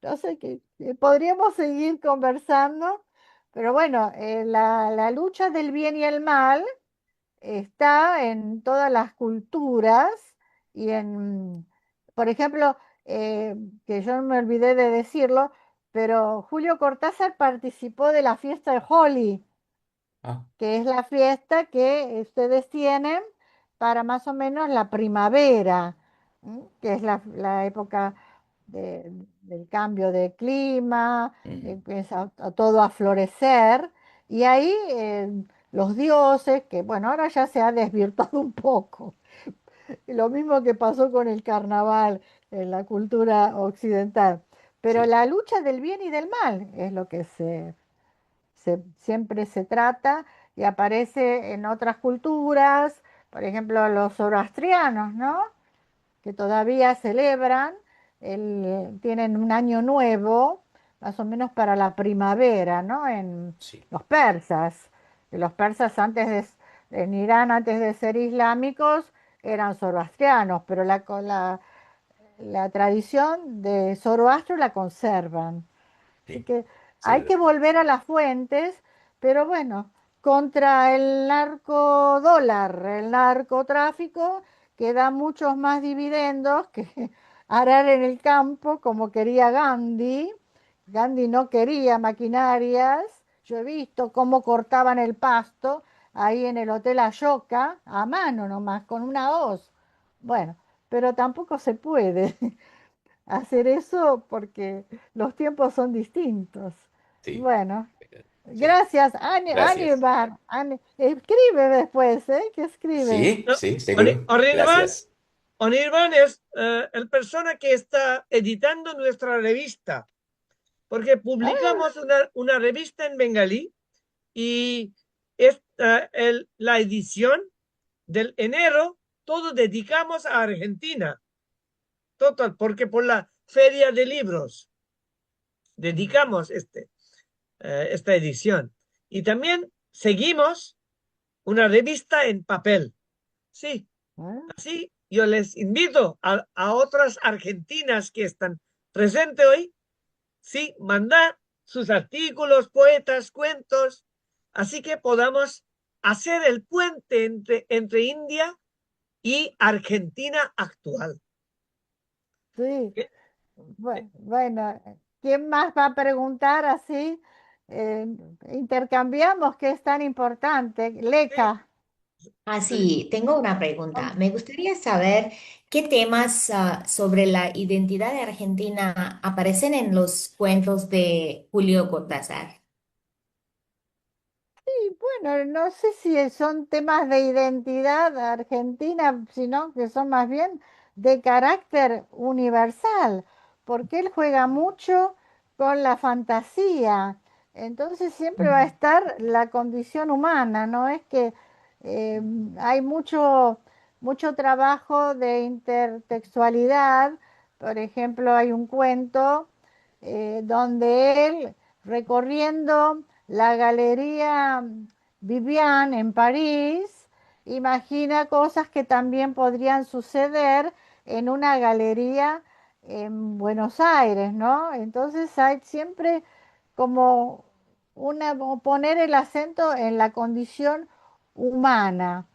Entonces, que podríamos seguir conversando, pero bueno, la lucha del bien y el mal está en todas las culturas y por ejemplo, que yo no me olvidé de decirlo, pero Julio Cortázar participó de la fiesta de Holi, Ah, que es la fiesta que ustedes tienen para más o menos la primavera, que es la época del cambio de clima, ujú, empieza todo a florecer, y ahí los dioses, que bueno, ahora ya se ha desvirtuado un poco, y lo mismo que pasó con el carnaval en la cultura occidental, pero sí, la lucha del bien y del mal es lo que siempre se trata y aparece en otras culturas, por ejemplo, los zoroastrianos, ¿no? Que todavía celebran, tienen un año nuevo, más o menos para la primavera, ¿no? En sí, los persas, que los persas en Irán, antes de ser islámicos, eran zoroastrianos, pero la tradición de Zoroastro la conservan. Así sí, que sí, hay que volver a las fuentes, pero bueno, contra el narcodólar, el narcotráfico, que da muchos más dividendos que arar en el campo como quería Gandhi. Gandhi no quería maquinarias. Yo he visto cómo cortaban el pasto ahí en el Hotel Ashoka, a mano nomás, con una hoz. Bueno, pero tampoco se puede hacer eso porque los tiempos son distintos. sí, Bueno, sí. gracias, Gracias. Aníbal. Escribe después, ¿eh? ¿Qué escribes? Sí, No, sí, seguro. Onirvan, Gracias. Onirvan es el persona que está editando nuestra revista, porque Ah, publicamos una revista en bengalí y esta, la edición del enero, todo dedicamos a Argentina, total, porque por la feria de libros dedicamos esta edición. Y también seguimos una revista en papel. Sí, ah, así yo les invito a otras argentinas que están presentes hoy, sí, mandar sus artículos, poetas, cuentos, así que podamos hacer el puente entre India y Argentina actual. sí, bueno, ¿quién más va a preguntar así? Eh, Intercambiamos, que es tan importante. Sí, Leca. Ah, sí, tengo una pregunta. Me gustaría saber qué temas sobre la identidad de Argentina aparecen en los cuentos de Julio Cortázar. Y bueno, no sé si son temas de identidad argentina, sino que son más bien de carácter universal, porque él juega mucho con la fantasía. Entonces siempre va a Mm. estar la condición humana, no es que eh, hay mucho trabajo de intertextualidad. Por ejemplo, hay un cuento donde él recorriendo la Galería Vivian en París, imagina cosas que también podrían suceder en una galería en Buenos Aires, ¿no? Entonces hay siempre como como poner el acento en la condición humana.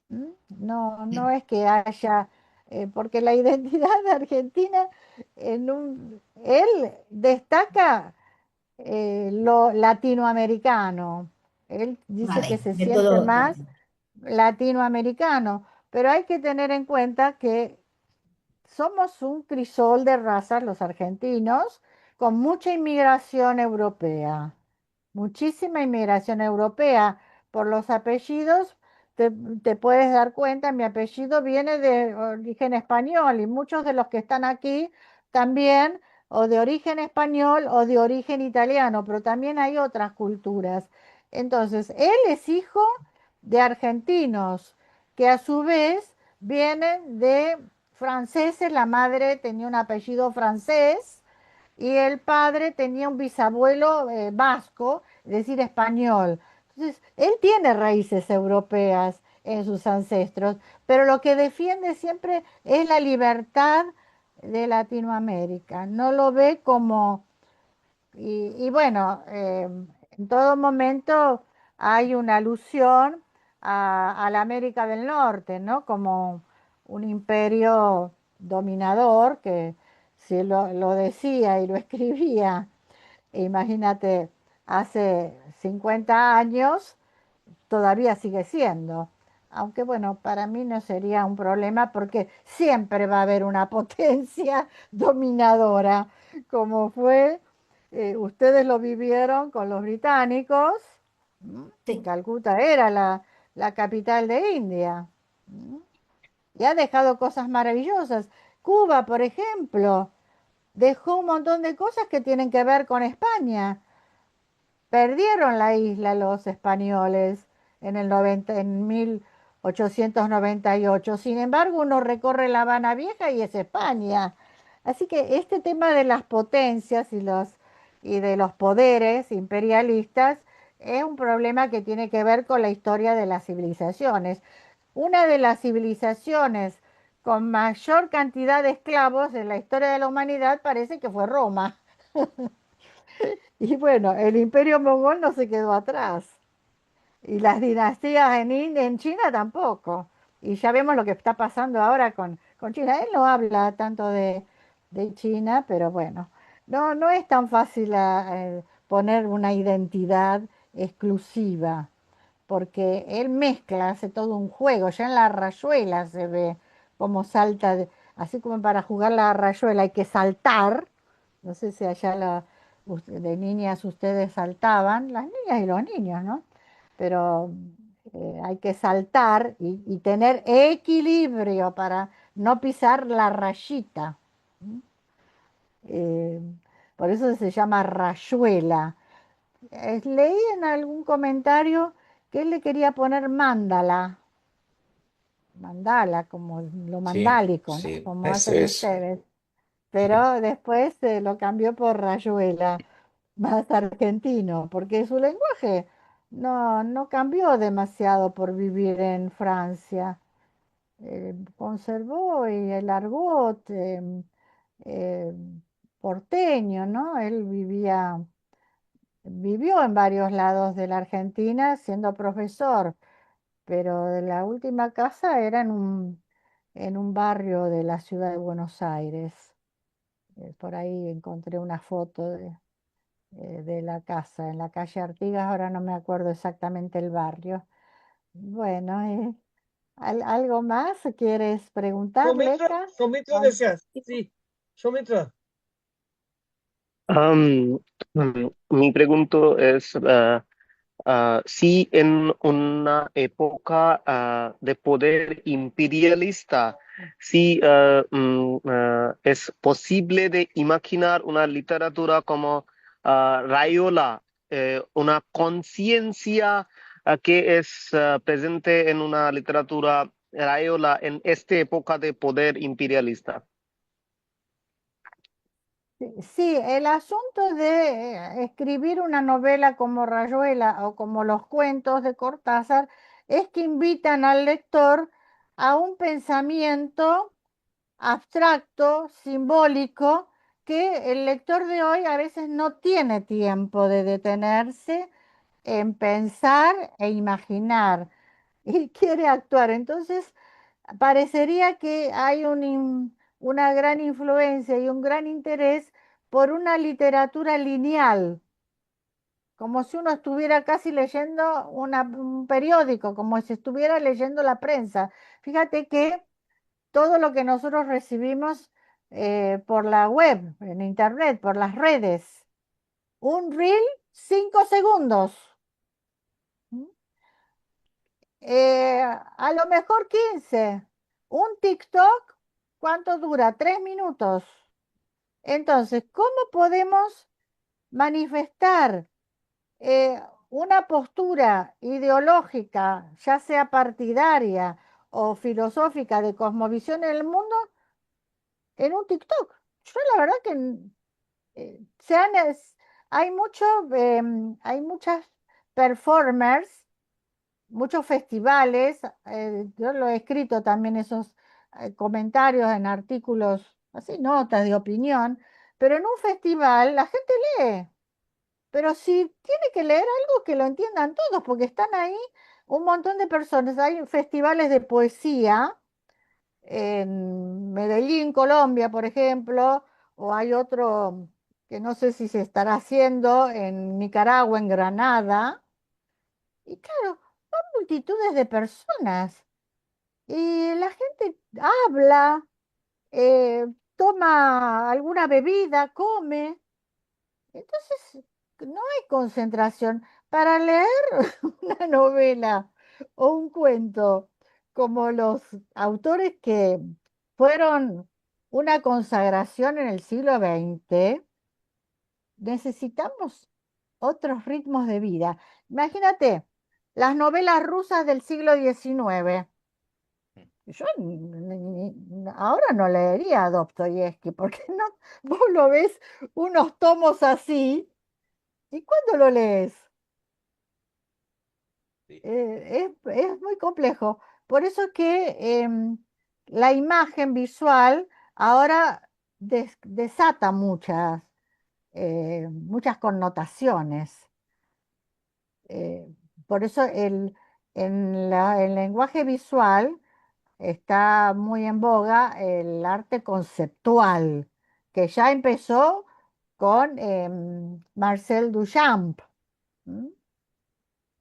¿M? No es que haya, porque la identidad de Argentina, él destaca lo latinoamericano. Él dice que Vale, se de siente todo. más latinoamericano, pero hay que tener en cuenta que somos un crisol de razas los argentinos con mucha inmigración europea, muchísima inmigración europea. Por los apellidos te puedes dar cuenta, mi apellido viene de origen español y muchos de los que están aquí también o de origen español o de origen italiano, pero también hay otras culturas. Entonces, él es hijo de argentinos que a su vez vienen de franceses, la madre tenía un apellido francés y el padre tenía un bisabuelo vasco, es decir, español. Entonces, él tiene raíces europeas en sus ancestros, pero lo que defiende siempre es la libertad de Latinoamérica. No lo ve como... Y bueno, en todo momento hay una alusión a la América del Norte, ¿no? Como un imperio dominador que si lo decía y lo escribía, imagínate, hace 50 años, todavía sigue siendo. Aunque bueno, para mí no sería un problema porque siempre va a haber una potencia dominadora, como fue, ustedes lo vivieron con los británicos. ¿M? Sí. Calcuta era la capital de India. ¿M? Y ha dejado cosas maravillosas. Cuba, por ejemplo, dejó un montón de cosas que tienen que ver con España. Perdieron la isla los españoles en 1898. Sin embargo, uno recorre La Habana Vieja y es España. Así que este tema de las potencias y de los poderes imperialistas es un problema que tiene que ver con la historia de las civilizaciones. Una de las civilizaciones con mayor cantidad de esclavos en la historia de la humanidad parece que fue Roma. Y bueno, el imperio mogol no se quedó atrás. Y las dinastías en China tampoco. Y ya vemos lo que está pasando ahora con China. Él no habla tanto de China, pero bueno, no es tan fácil poner una identidad exclusiva, porque él mezcla, hace todo un juego. Ya en la rayuela se ve cómo salta, así como para jugar la rayuela hay que saltar. No sé si allá de niñas ustedes saltaban, las niñas y los niños, ¿no? Pero hay que saltar y tener equilibrio para no pisar la rayita. ¿M? Eh, por eso se llama rayuela. Leí en algún comentario que él le quería poner mandala, como lo Sí, mandálico, ¿no? sí, Como eso hacen es. ustedes. Sí, Pero después lo cambió por rayuela, más argentino, porque su lenguaje no cambió demasiado por vivir en Francia. Conservó y el argot eh, porteño, ¿no? Él vivió en varios lados de la Argentina siendo profesor, pero de la última casa era en un barrio de la ciudad de Buenos Aires. Por ahí encontré una foto de la casa en la calle Artigas, ahora no me acuerdo exactamente el barrio. Bueno, ¿algo más quieres preguntar, Soumitra, Leca? Soumitra Ay, deseas. Sí, Soumitra. Am, Mi pregunta es, si en una época de poder imperialista, si es posible de imaginar una literatura como Rayola, una conciencia que es presente en una literatura Rayola en esta época de poder imperialista. sí, el asunto de escribir una novela como Rayuela o como los cuentos de Cortázar es que invitan al lector a un pensamiento abstracto, simbólico, que el lector de hoy a veces no tiene tiempo de detenerse en pensar e imaginar y quiere actuar. Entonces, parecería que hay una gran influencia y un gran interés por una literatura lineal, como si uno estuviera casi leyendo un periódico, como si estuviera leyendo la prensa. Fíjate que todo lo que nosotros recibimos por la web, en internet, por las redes, un reel, 5 segundos. ¿M? A lo mejor 15. Un TikTok, ¿cuánto dura? 3 minutos. Entonces, ¿cómo podemos manifestar eh, una postura ideológica, ya sea partidaria o filosófica de cosmovisión en el mundo, en un TikTok? Yo la verdad que se han, hay mucho, hay muchas performers, muchos festivales. Yo lo he escrito también esos comentarios en artículos, así, notas de opinión, pero en un festival la gente lee. Pero si tiene que leer algo que lo entiendan todos, porque están ahí un montón de personas. Hay festivales de poesía en Medellín, Colombia, por ejemplo, o hay otro que no sé si se estará haciendo en Nicaragua, en Granada. Y claro, van multitudes de personas y la gente habla, eh, toma alguna bebida, come. Entonces, no hay concentración. Para leer una novela o un cuento como los autores que fueron una consagración en el siglo XX, necesitamos otros ritmos de vida. Imagínate, las novelas rusas del siglo XIX. Yo ahora no leería a Dostoyevsky, porque no, vos lo ves unos tomos así, ¿y cuándo lo lees? Sí. Es muy complejo. Por eso es que la imagen visual ahora desata muchas connotaciones. Eh, por eso el lenguaje visual está muy en boga el arte conceptual, que ya empezó con Marcel Duchamp. ¿M?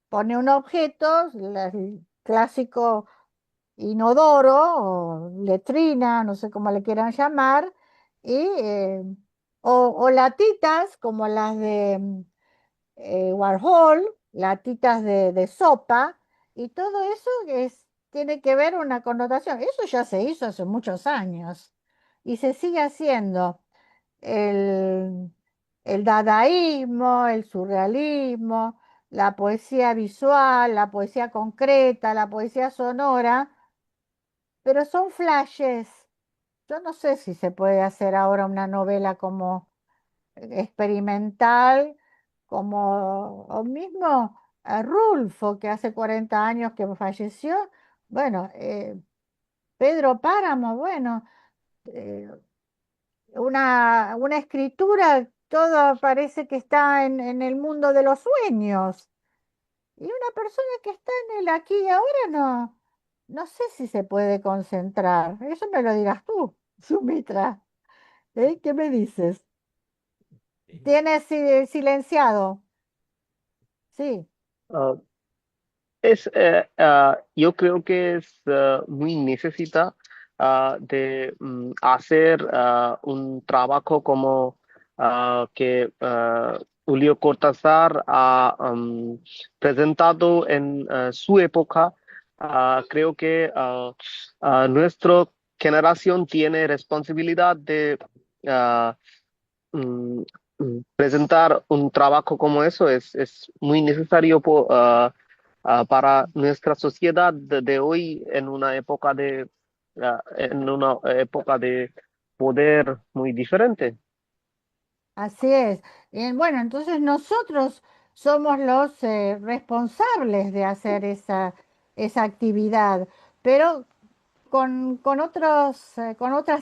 Pone un objeto, el clásico inodoro o letrina, no sé cómo le quieran llamar, y, o latitas como las de Warhol, latitas de sopa, y todo eso tiene que ver una connotación. Eso ya se hizo hace muchos años y se sigue haciendo. El, el dadaísmo, el surrealismo, la poesía visual, la poesía concreta, la poesía sonora, pero son flashes. Yo no sé si se puede hacer ahora una novela como experimental, como o mismo a Rulfo, que hace 40 años que falleció. Bueno, Pedro Páramo, bueno, eh, una escritura, todo parece que está en el mundo de los sueños. Y una persona que está en el aquí y ahora no sé si se puede concentrar. Eso me lo dirás tú, Sumitra. ¿Eh? ¿Qué me dices? Sí. Tienes silenciado. Sí. Ah, yo creo que es muy necesita de hacer un trabajo como que Julio Cortázar ha presentado en su época. Creo que nuestra generación tiene responsabilidad de ah, mm, presentar un trabajo como eso. Es muy necesario para nuestra sociedad de hoy en una época de poder muy diferente. Así es. Bueno, entonces nosotros somos los responsables de hacer esa actividad, pero con otras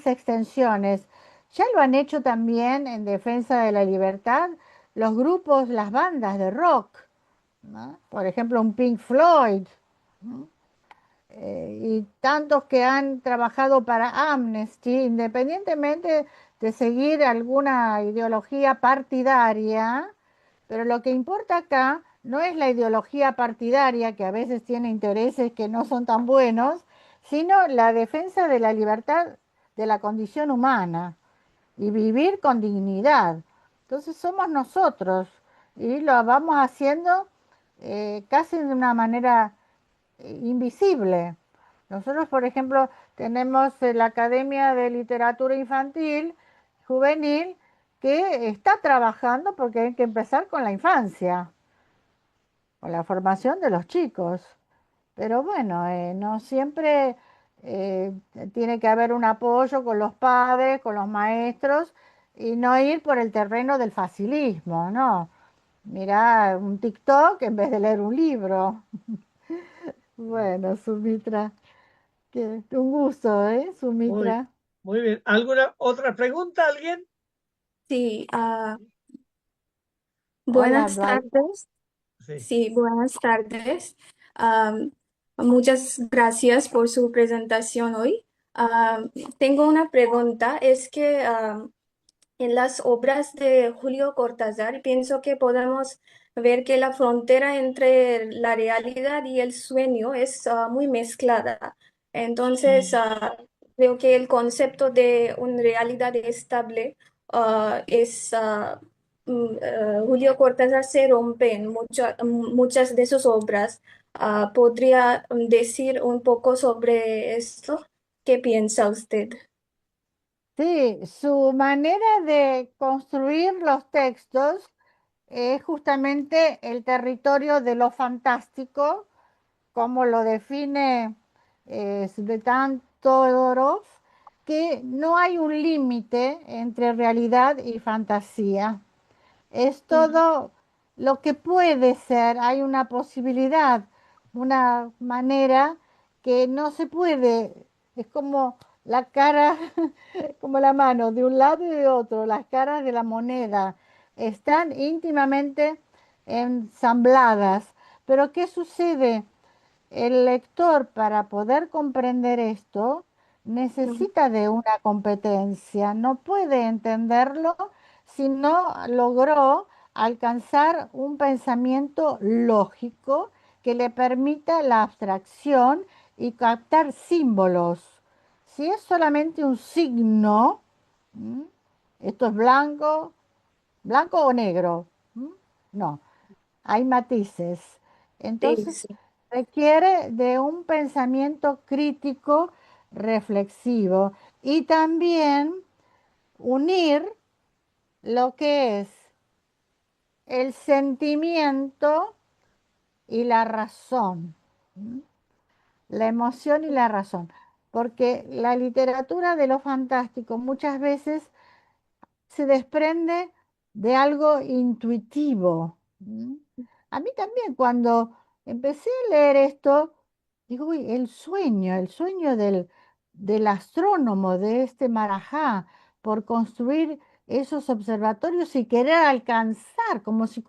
extensiones. Ya lo han hecho también en defensa de la libertad los grupos, las bandas de rock, ¿no? Por ejemplo, un Pink Floyd, ¿no? Y tantos que han trabajado para Amnesty, independientemente de seguir alguna ideología partidaria, pero lo que importa acá no es la ideología partidaria, que a veces tiene intereses que no son tan buenos, sino la defensa de la libertad de la condición humana y vivir con dignidad. Entonces somos nosotros y lo vamos haciendo casi de una manera invisible. Nosotros, por ejemplo, tenemos la Academia de Literatura Infantil, Juvenil, que está trabajando porque hay que empezar con la infancia, con la formación de los chicos. Pero bueno, no siempre eh, tiene que haber un apoyo con los padres, con los maestros, y no ir por el terreno del facilismo, ¿no? Mirá un TikTok en vez de leer un libro. Bueno, Sumitra. Un gusto, ¿eh, Muy, Sumitra? muy bien. ¿Alguna otra pregunta, alguien? Sí, Hola, buenas tardes. Sí. Sí, buenas tardes. Am, Muchas gracias por su presentación hoy. Tengo una pregunta, es que en las obras de Julio Cortázar pienso que podemos ver que la frontera entre la realidad y el sueño es muy mezclada. Entonces, creo que el concepto de una realidad estable es Julio Cortázar se rompe en muchas de sus obras. ¿Podría decir un poco sobre esto? ¿Qué piensa usted? Sí, su manera de construir los textos es justamente el territorio de lo fantástico, como lo define Svetlana Todorov, que no hay un límite entre realidad y fantasía. Es todo lo que puede ser, hay una posibilidad, una manera que no se puede, es como la cara, como la mano de un lado y de otro, las caras de la moneda están íntimamente ensambladas. Pero ¿qué sucede? El lector, para poder comprender esto, Ujú. necesita de una competencia, no puede entenderlo si no logró alcanzar un pensamiento lógico que le permita la abstracción y captar símbolos. Si es solamente un signo, ¿m? Esto es blanco, blanco o negro, ¿m? No, hay matices. Sí, Entonces, sí. requiere de un pensamiento crítico, reflexivo y también unir lo que es el sentimiento y la razón, ¿m? La emoción y la razón, porque la literatura de lo fantástico muchas veces se desprende de algo intuitivo. ¿M? A mí también cuando empecé a leer esto, digo, uy, el sueño del astrónomo de este Marajá por construir esos observatorios y querer alcanzar, como si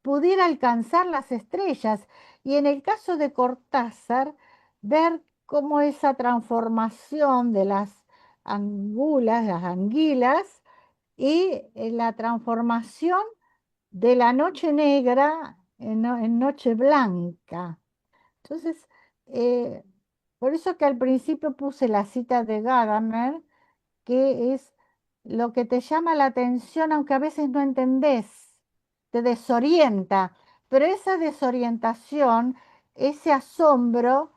pudiera alcanzar las estrellas. Y en el caso de Cortázar, ver cómo esa transformación de las anguilas, y la transformación de la noche negra en noche blanca. Entonces, eh, por eso que al principio puse la cita de Gadamer, que es lo que te llama la atención, aunque a veces no entendés, te desorienta, pero esa desorientación, ese asombro,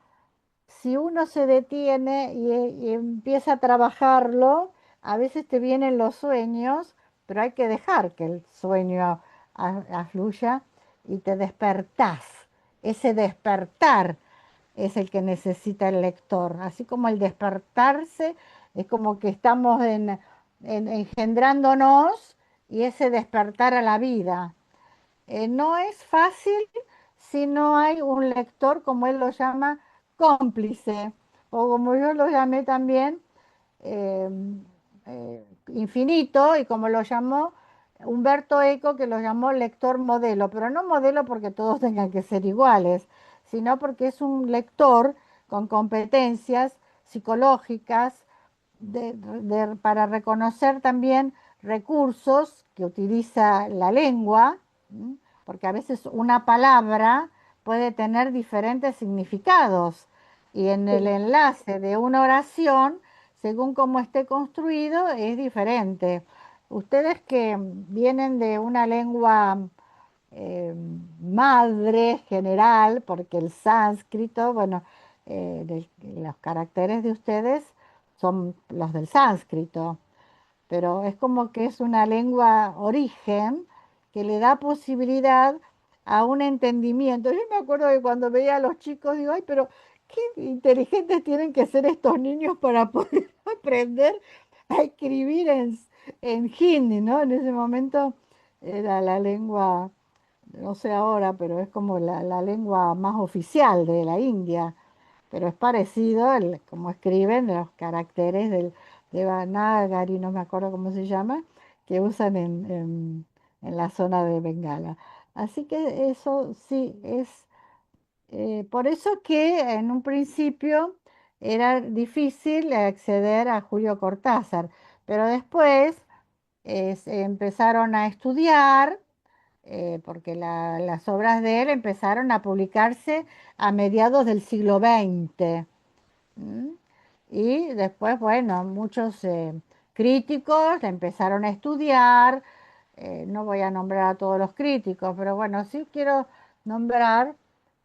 si uno se detiene y empieza a trabajarlo, a veces te vienen los sueños, pero hay que dejar que el sueño afluya y te despertás. Ese despertar es el que necesita el lector, así como el despertarse es como que estamos engendrándonos y ese despertar a la vida. No es fácil si no hay un lector, como él lo llama, cómplice, o como yo lo llamé también, eh, infinito, y como lo llamó Humberto Eco, que lo llamó lector modelo, pero no modelo porque todos tengan que ser iguales, sino porque es un lector con competencias psicológicas, para reconocer también recursos que utiliza la lengua, ¿m? Porque a veces una palabra puede tener diferentes significados y en el Sí. enlace de una oración, según cómo esté construido, es diferente. Ustedes que vienen de una lengua eh, madre general, porque el sánscrito, bueno, los caracteres de ustedes son los del sánscrito, pero es como que es una lengua origen que le da posibilidad a un entendimiento. Yo me acuerdo que cuando veía a los chicos, digo, ay, pero qué inteligentes tienen que ser estos niños para poder aprender a escribir en hindi, ¿no? En ese momento era la lengua, no sé ahora, pero es como la lengua más oficial de la India, pero es parecido como escriben los caracteres del Devanagari, no me acuerdo cómo se llama, que usan en la zona de Bengala. Así que eso sí Por eso que en un principio era difícil acceder a Julio Cortázar, pero después se empezaron a estudiar, porque las obras de él empezaron a publicarse a mediados del siglo XX. ¿Mm? Y después, bueno, muchos críticos la empezaron a estudiar. No voy a nombrar a todos los críticos, pero bueno, sí quiero nombrar,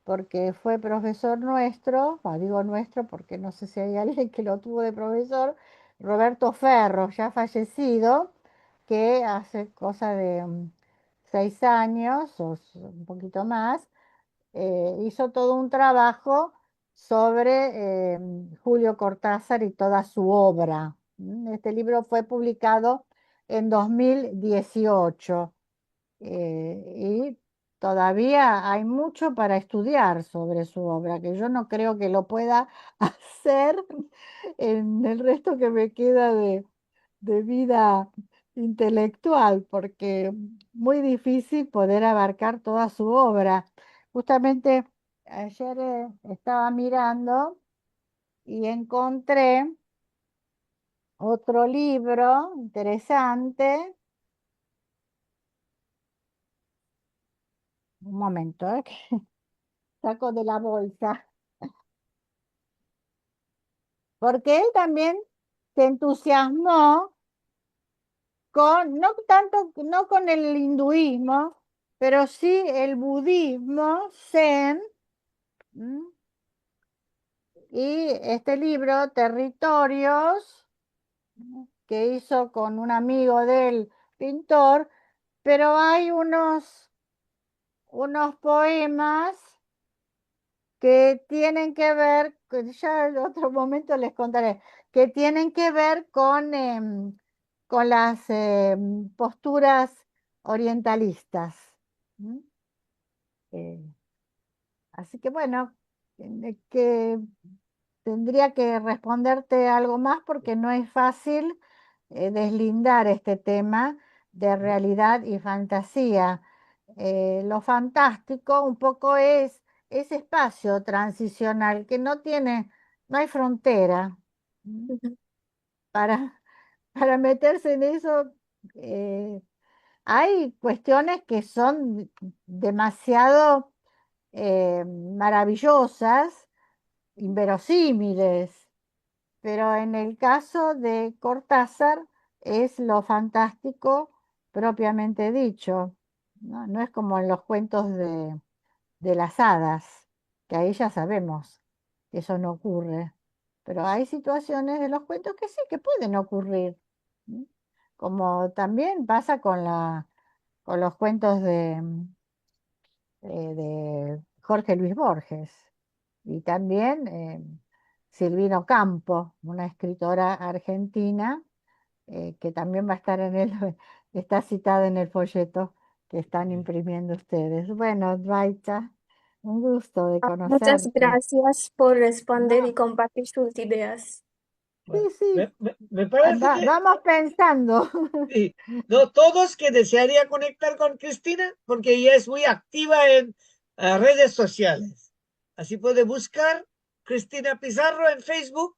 porque fue profesor nuestro, digo nuestro porque no sé si hay alguien que lo tuvo de profesor, Roberto Ferro, ya fallecido, que hace cosa de 6 años un poquito más, hizo todo un trabajo sobre Julio Cortázar y toda su obra. Este libro fue publicado en 2018, y todavía hay mucho para estudiar sobre su obra, que yo no creo que lo pueda hacer en el resto que me queda de vida intelectual, porque muy difícil poder abarcar toda su obra. Justamente ayer estaba mirando y encontré otro libro interesante. Un momento, que saco de la bolsa, porque él también se entusiasmó con, no tanto, no con el hinduismo, pero sí el budismo zen. ¿M? Y este libro, Territorios, que hizo con un amigo del pintor, pero hay unos poemas que tienen que ver, que ya en otro momento les contaré, que tienen que ver con las posturas orientalistas. ¿M? Eh, Así que bueno, que tendría que responderte algo más porque no es fácil deslindar este tema de realidad y fantasía. Lo fantástico un poco es ese espacio transicional que no hay frontera. ¿M? Ujú. Para, para meterse en eso, eh, hay cuestiones que son demasiado maravillosas, inverosímiles, pero en el caso de Cortázar es lo fantástico propiamente dicho, ¿no? No es como en los cuentos de las hadas, que ahí ya sabemos que eso no ocurre, pero hay situaciones de los cuentos que sí, que pueden ocurrir, ¿m? Como también pasa con los cuentos de Jorge Luis Borges. Y también Silvino Campo, una escritora argentina, que también va a estar está citada en el folleto que están imprimiendo ustedes. Bueno, Dvaita, un gusto de Muchas conocerte. gracias por responder y No, compartir sus ideas. sí, Bueno, sí, me parece que vamos pensando. sí. No, todos que desearía conectar con Cristina, porque ella es muy activa en redes sociales. Así puede buscar Cristina Pizarro en Facebook,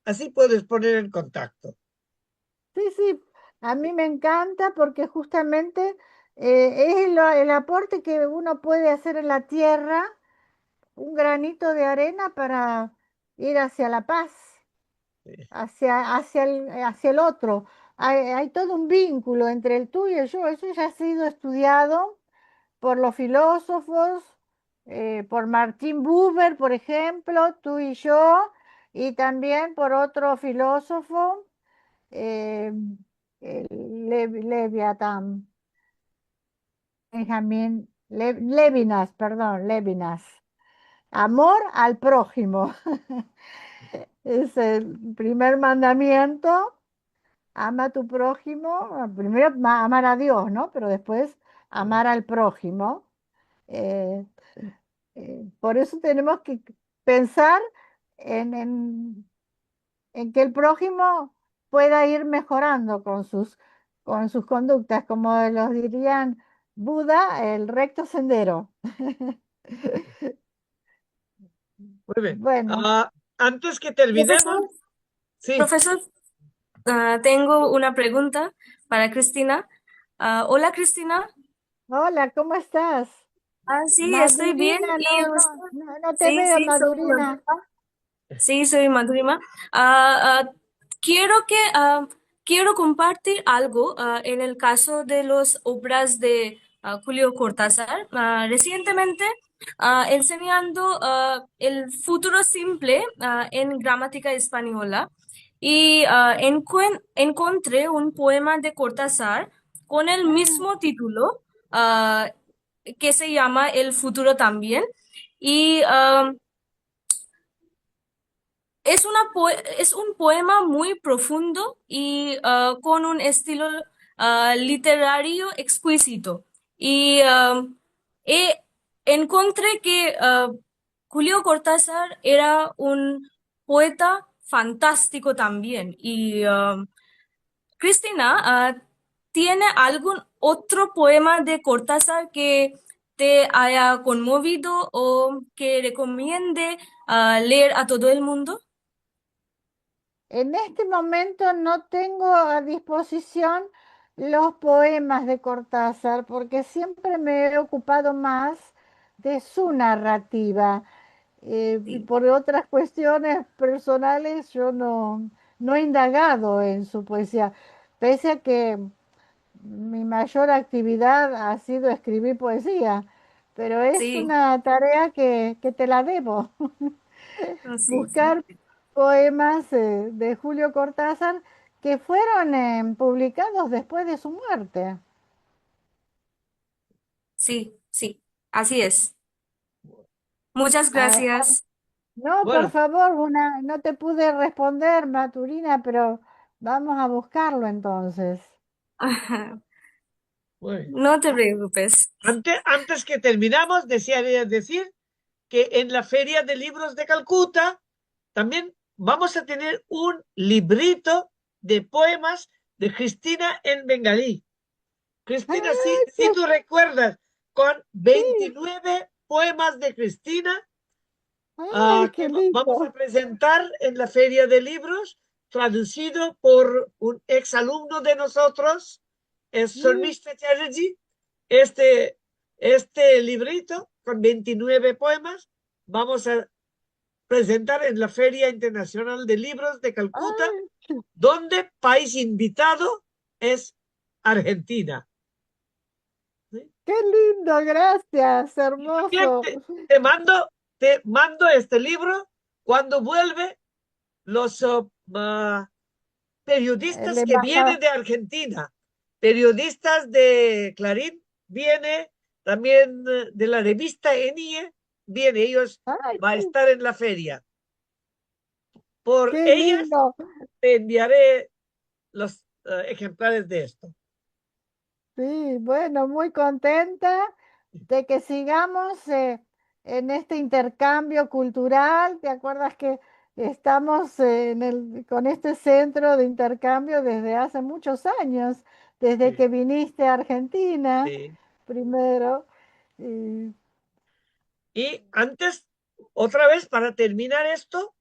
así puedes poner en contacto. Sí, sí, a mí me encanta porque justamente es el aporte que uno puede hacer en la tierra, un granito de arena para ir hacia la paz, hacia el otro. Hay todo un vínculo entre el tú y el yo. Eso ya ha sido estudiado por los filósofos, por Martin Buber, por ejemplo, tú y yo, y también por otro filósofo, eh, Leviatán, Levinas, perdón, Levinas. Amor al prójimo. Es el primer mandamiento. Ama a tu prójimo. Primero amar a Dios, ¿no? Pero después amar al prójimo. Eh, por eso tenemos que pensar en, en- en que el prójimo pueda ir mejorando con sus conductas, como los dirían Buda, el recto sendero. Muy bien. Bueno, Antes que terminemos, Profesor, sí, profesor, tengo una pregunta para Cristina. Hola, Cristina. hola, ¿cómo estás? Sí, estoy bien. Madurina, ¿Y no, usted? no, no, no te Sí, veo, sí, soy Madurina. Madhurima. Sí, soy Madhurima. Quiero quiero compartir algo en el caso de las obras de Julio Cortázar. Recientemente, enseñando el futuro simple en gramática española y encontré un poema de Cortázar con el Ah, mismo título ah, que se llama El futuro también. Y es un poema muy profundo y con un estilo literario exquisito. Y e- encontré que Julio Cortázar era un poeta fantástico también. Y Cristina, ¿tiene algún otro poema de Cortázar que te haya conmovido o que recomiende leer a todo el mundo? en este momento no tengo a disposición los poemas de Cortázar porque siempre me he ocupado más de su narrativa. Y Sí, por otras cuestiones personales yo no he indagado en su poesía, pese a que mi mayor actividad ha sido escribir poesía, pero es sí, una tarea que te la debo. sí, sí, Buscar poemas de Julio Cortázar que fueron publicados después de su muerte. sí, sí, así es. Muchas Ah, gracias. no, por bueno, favor, no te pude responder, Maturina, pero vamos a buscarlo entonces. muy bien. No te preocupes. Antes que terminamos, desearía decir que en la Feria de Libros de Calcuta también vamos a tener un librito de poemas de Cristina en bengalí. Cristina, ¡Ay, si tú recuerdas, con sí! 29 poemas de Cristina, ¡Ay, que qué vamos a lindo! presentar en la Feria de Libros, traducido por un ex alumno de nosotros, es Mm, Sormista Chatterjee. Este, este librito con 29 poemas vamos a presentar en la Feria Internacional de Libros de Calcuta, ¡ay, donde país invitado es Argentina. ¿Sí? qué lindo! Gracias, Y también hermoso. te mando este libro cuando vuelve los El periodistas que embajador. vienen de Argentina, periodistas de Clarín, viene también de la revista ENIE, viene, ellos ¡Ay, va a estar en la feria. Por qué ellas lindo! te enviaré los ejemplares de esto. Sí, bueno, muy contenta de que sigamos en este intercambio cultural. ¿Te acuerdas que estamos con este centro de intercambio desde hace muchos años, desde Sí, que viniste a Argentina sí. primero? Y, Y antes, otra vez, para terminar esto,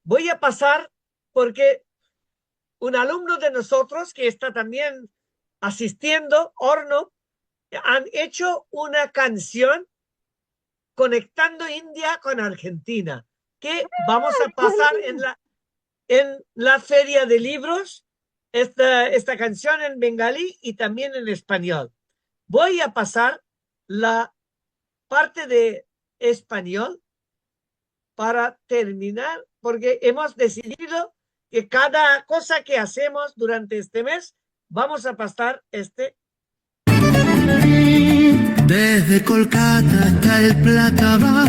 voy a pasar porque un alumno de nosotros que está también asistiendo, Orno, han hecho una canción conectando India con Argentina, que vamos a qué pasar lindo. en la feria de libros, esta canción en bengalí y también en español. Voy a pasar la parte de español para terminar, porque hemos decidido que cada cosa que hacemos durante este mes, vamos a pasar este. Desde Kolkata hasta el Plata va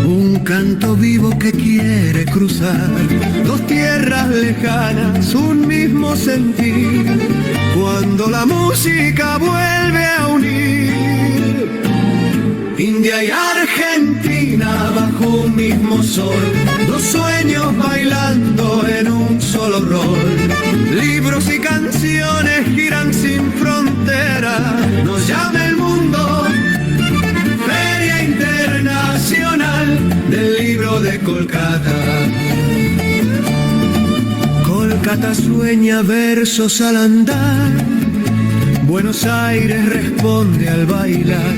un canto vivo que quiere cruzar dos tierras lejanas, un mismo sentir, cuando la música vuelve a unir India y Argentina bajo un mismo sol, dos sueños bailando en un solo rol. Libros y canciones giran sin frontera, nos llama el mundo, Feria Internacional del libro de Kolkata. Kolkata sueña versos al andar, Buenos Aires responde al bailar.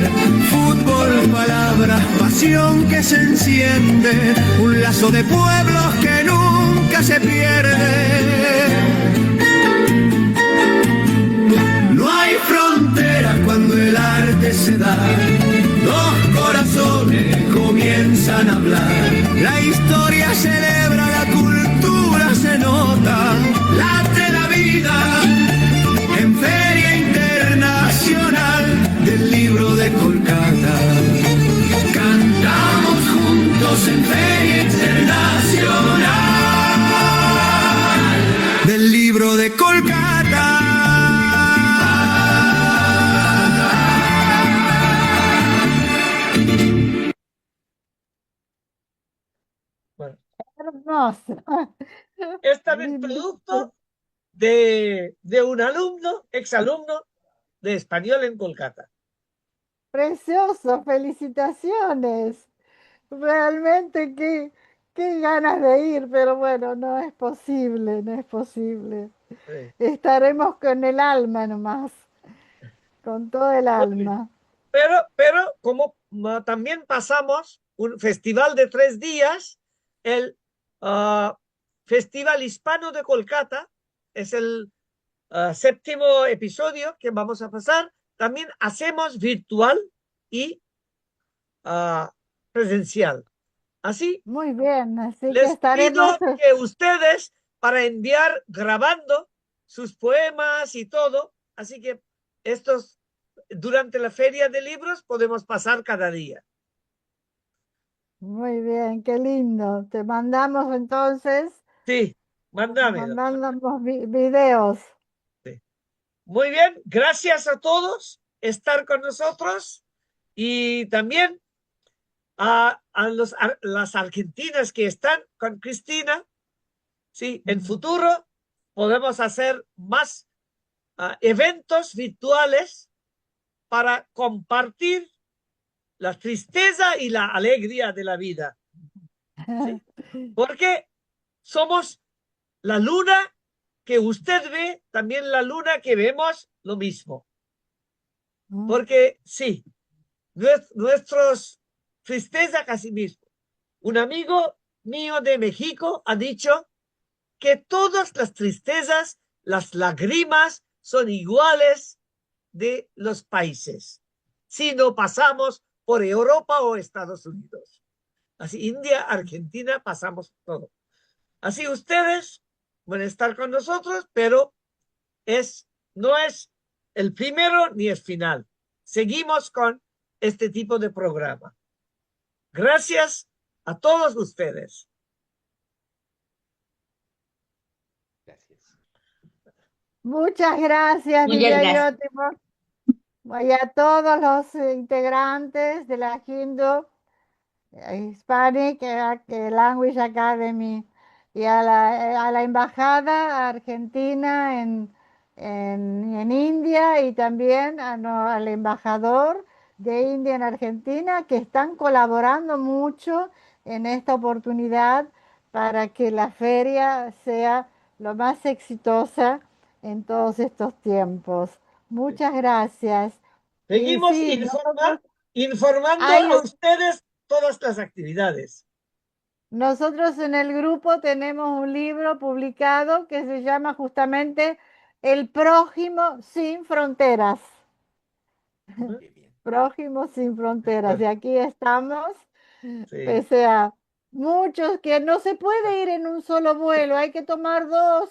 Fútbol, palabras, pasión que se enciende, un lazo de pueblos que nunca se pierde. No hay fronteras cuando el arte se da, dos corazones comienzan a hablar. La historia celebra, la cultura se nota, late la vida en Feria Internacional del Libro de Kolkata. Cantamos juntos en Feria Internacional del Libro de Kolkata. Bueno, Hermoso. es también Lindísimo. producto de un alumno, exalumno de español en Kolkata. Precioso, felicitaciones. Realmente qué ganas de ir, pero bueno, no es posible, no es posible. Sí. Estaremos con el alma nomás, con todo el Muy bien. alma. Pero como también pasamos un festival de 3 días, el Festival Hispano de Kolkata, es el 7º episodio que vamos a pasar. También hacemos virtual y presencial. Así Muy bien, así que les estaremos. pido que ustedes, para enviar grabando sus poemas y todo, así que estos durante la feria de libros podemos pasar cada día. Muy bien, qué lindo. Te mandamos entonces, Sí, mándame. mandamos videos. Sí. Muy bien, gracias a todos estar con nosotros y también a las argentinas que están con Cristina. Sí, en futuro podemos hacer más eventos virtuales para compartir la tristeza y la alegría de la vida. ¿Sí? Porque somos la luna que usted ve, también la luna que vemos, lo mismo. Porque sí, nuestros tristeza casi mismo. Un amigo mío de México ha dicho que todas las tristezas, las lágrimas son iguales de los países, si no pasamos por Europa o Estados Unidos. Así, India, Argentina, pasamos todo. Así ustedes van a estar con nosotros, pero no es el primero ni el final. Seguimos con este tipo de programa. Gracias a todos ustedes. Gracias. Muchas gracias, Muchas Divya gracias. Yotimos, y a todos los integrantes de la Hindu Hispanic Language Academy y a la Embajada Argentina en India y también al embajador de India en Argentina que están colaborando mucho en esta oportunidad para que la feria sea lo más exitosa en todos estos tiempos. Muchas gracias. Y Seguimos sí, informando hay, a ustedes todas las actividades. nosotros en el grupo tenemos un libro publicado que se llama justamente El prójimo sin fronteras. Qué bien. Prójimo sin fronteras. Y aquí estamos, Sí, pese a muchos que no se puede ir en un solo vuelo, hay que tomar dos,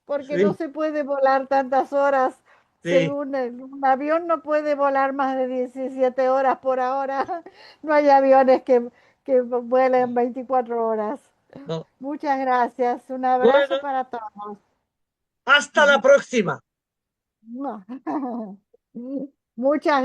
porque no sí, se puede volar tantas horas. sí. Según un avión no puede volar más de 17 horas por hora. No hay aviones que vuelen 24 horas. No. Muchas gracias. Un abrazo Bueno, para todos. hasta la próxima. Muchas gracias.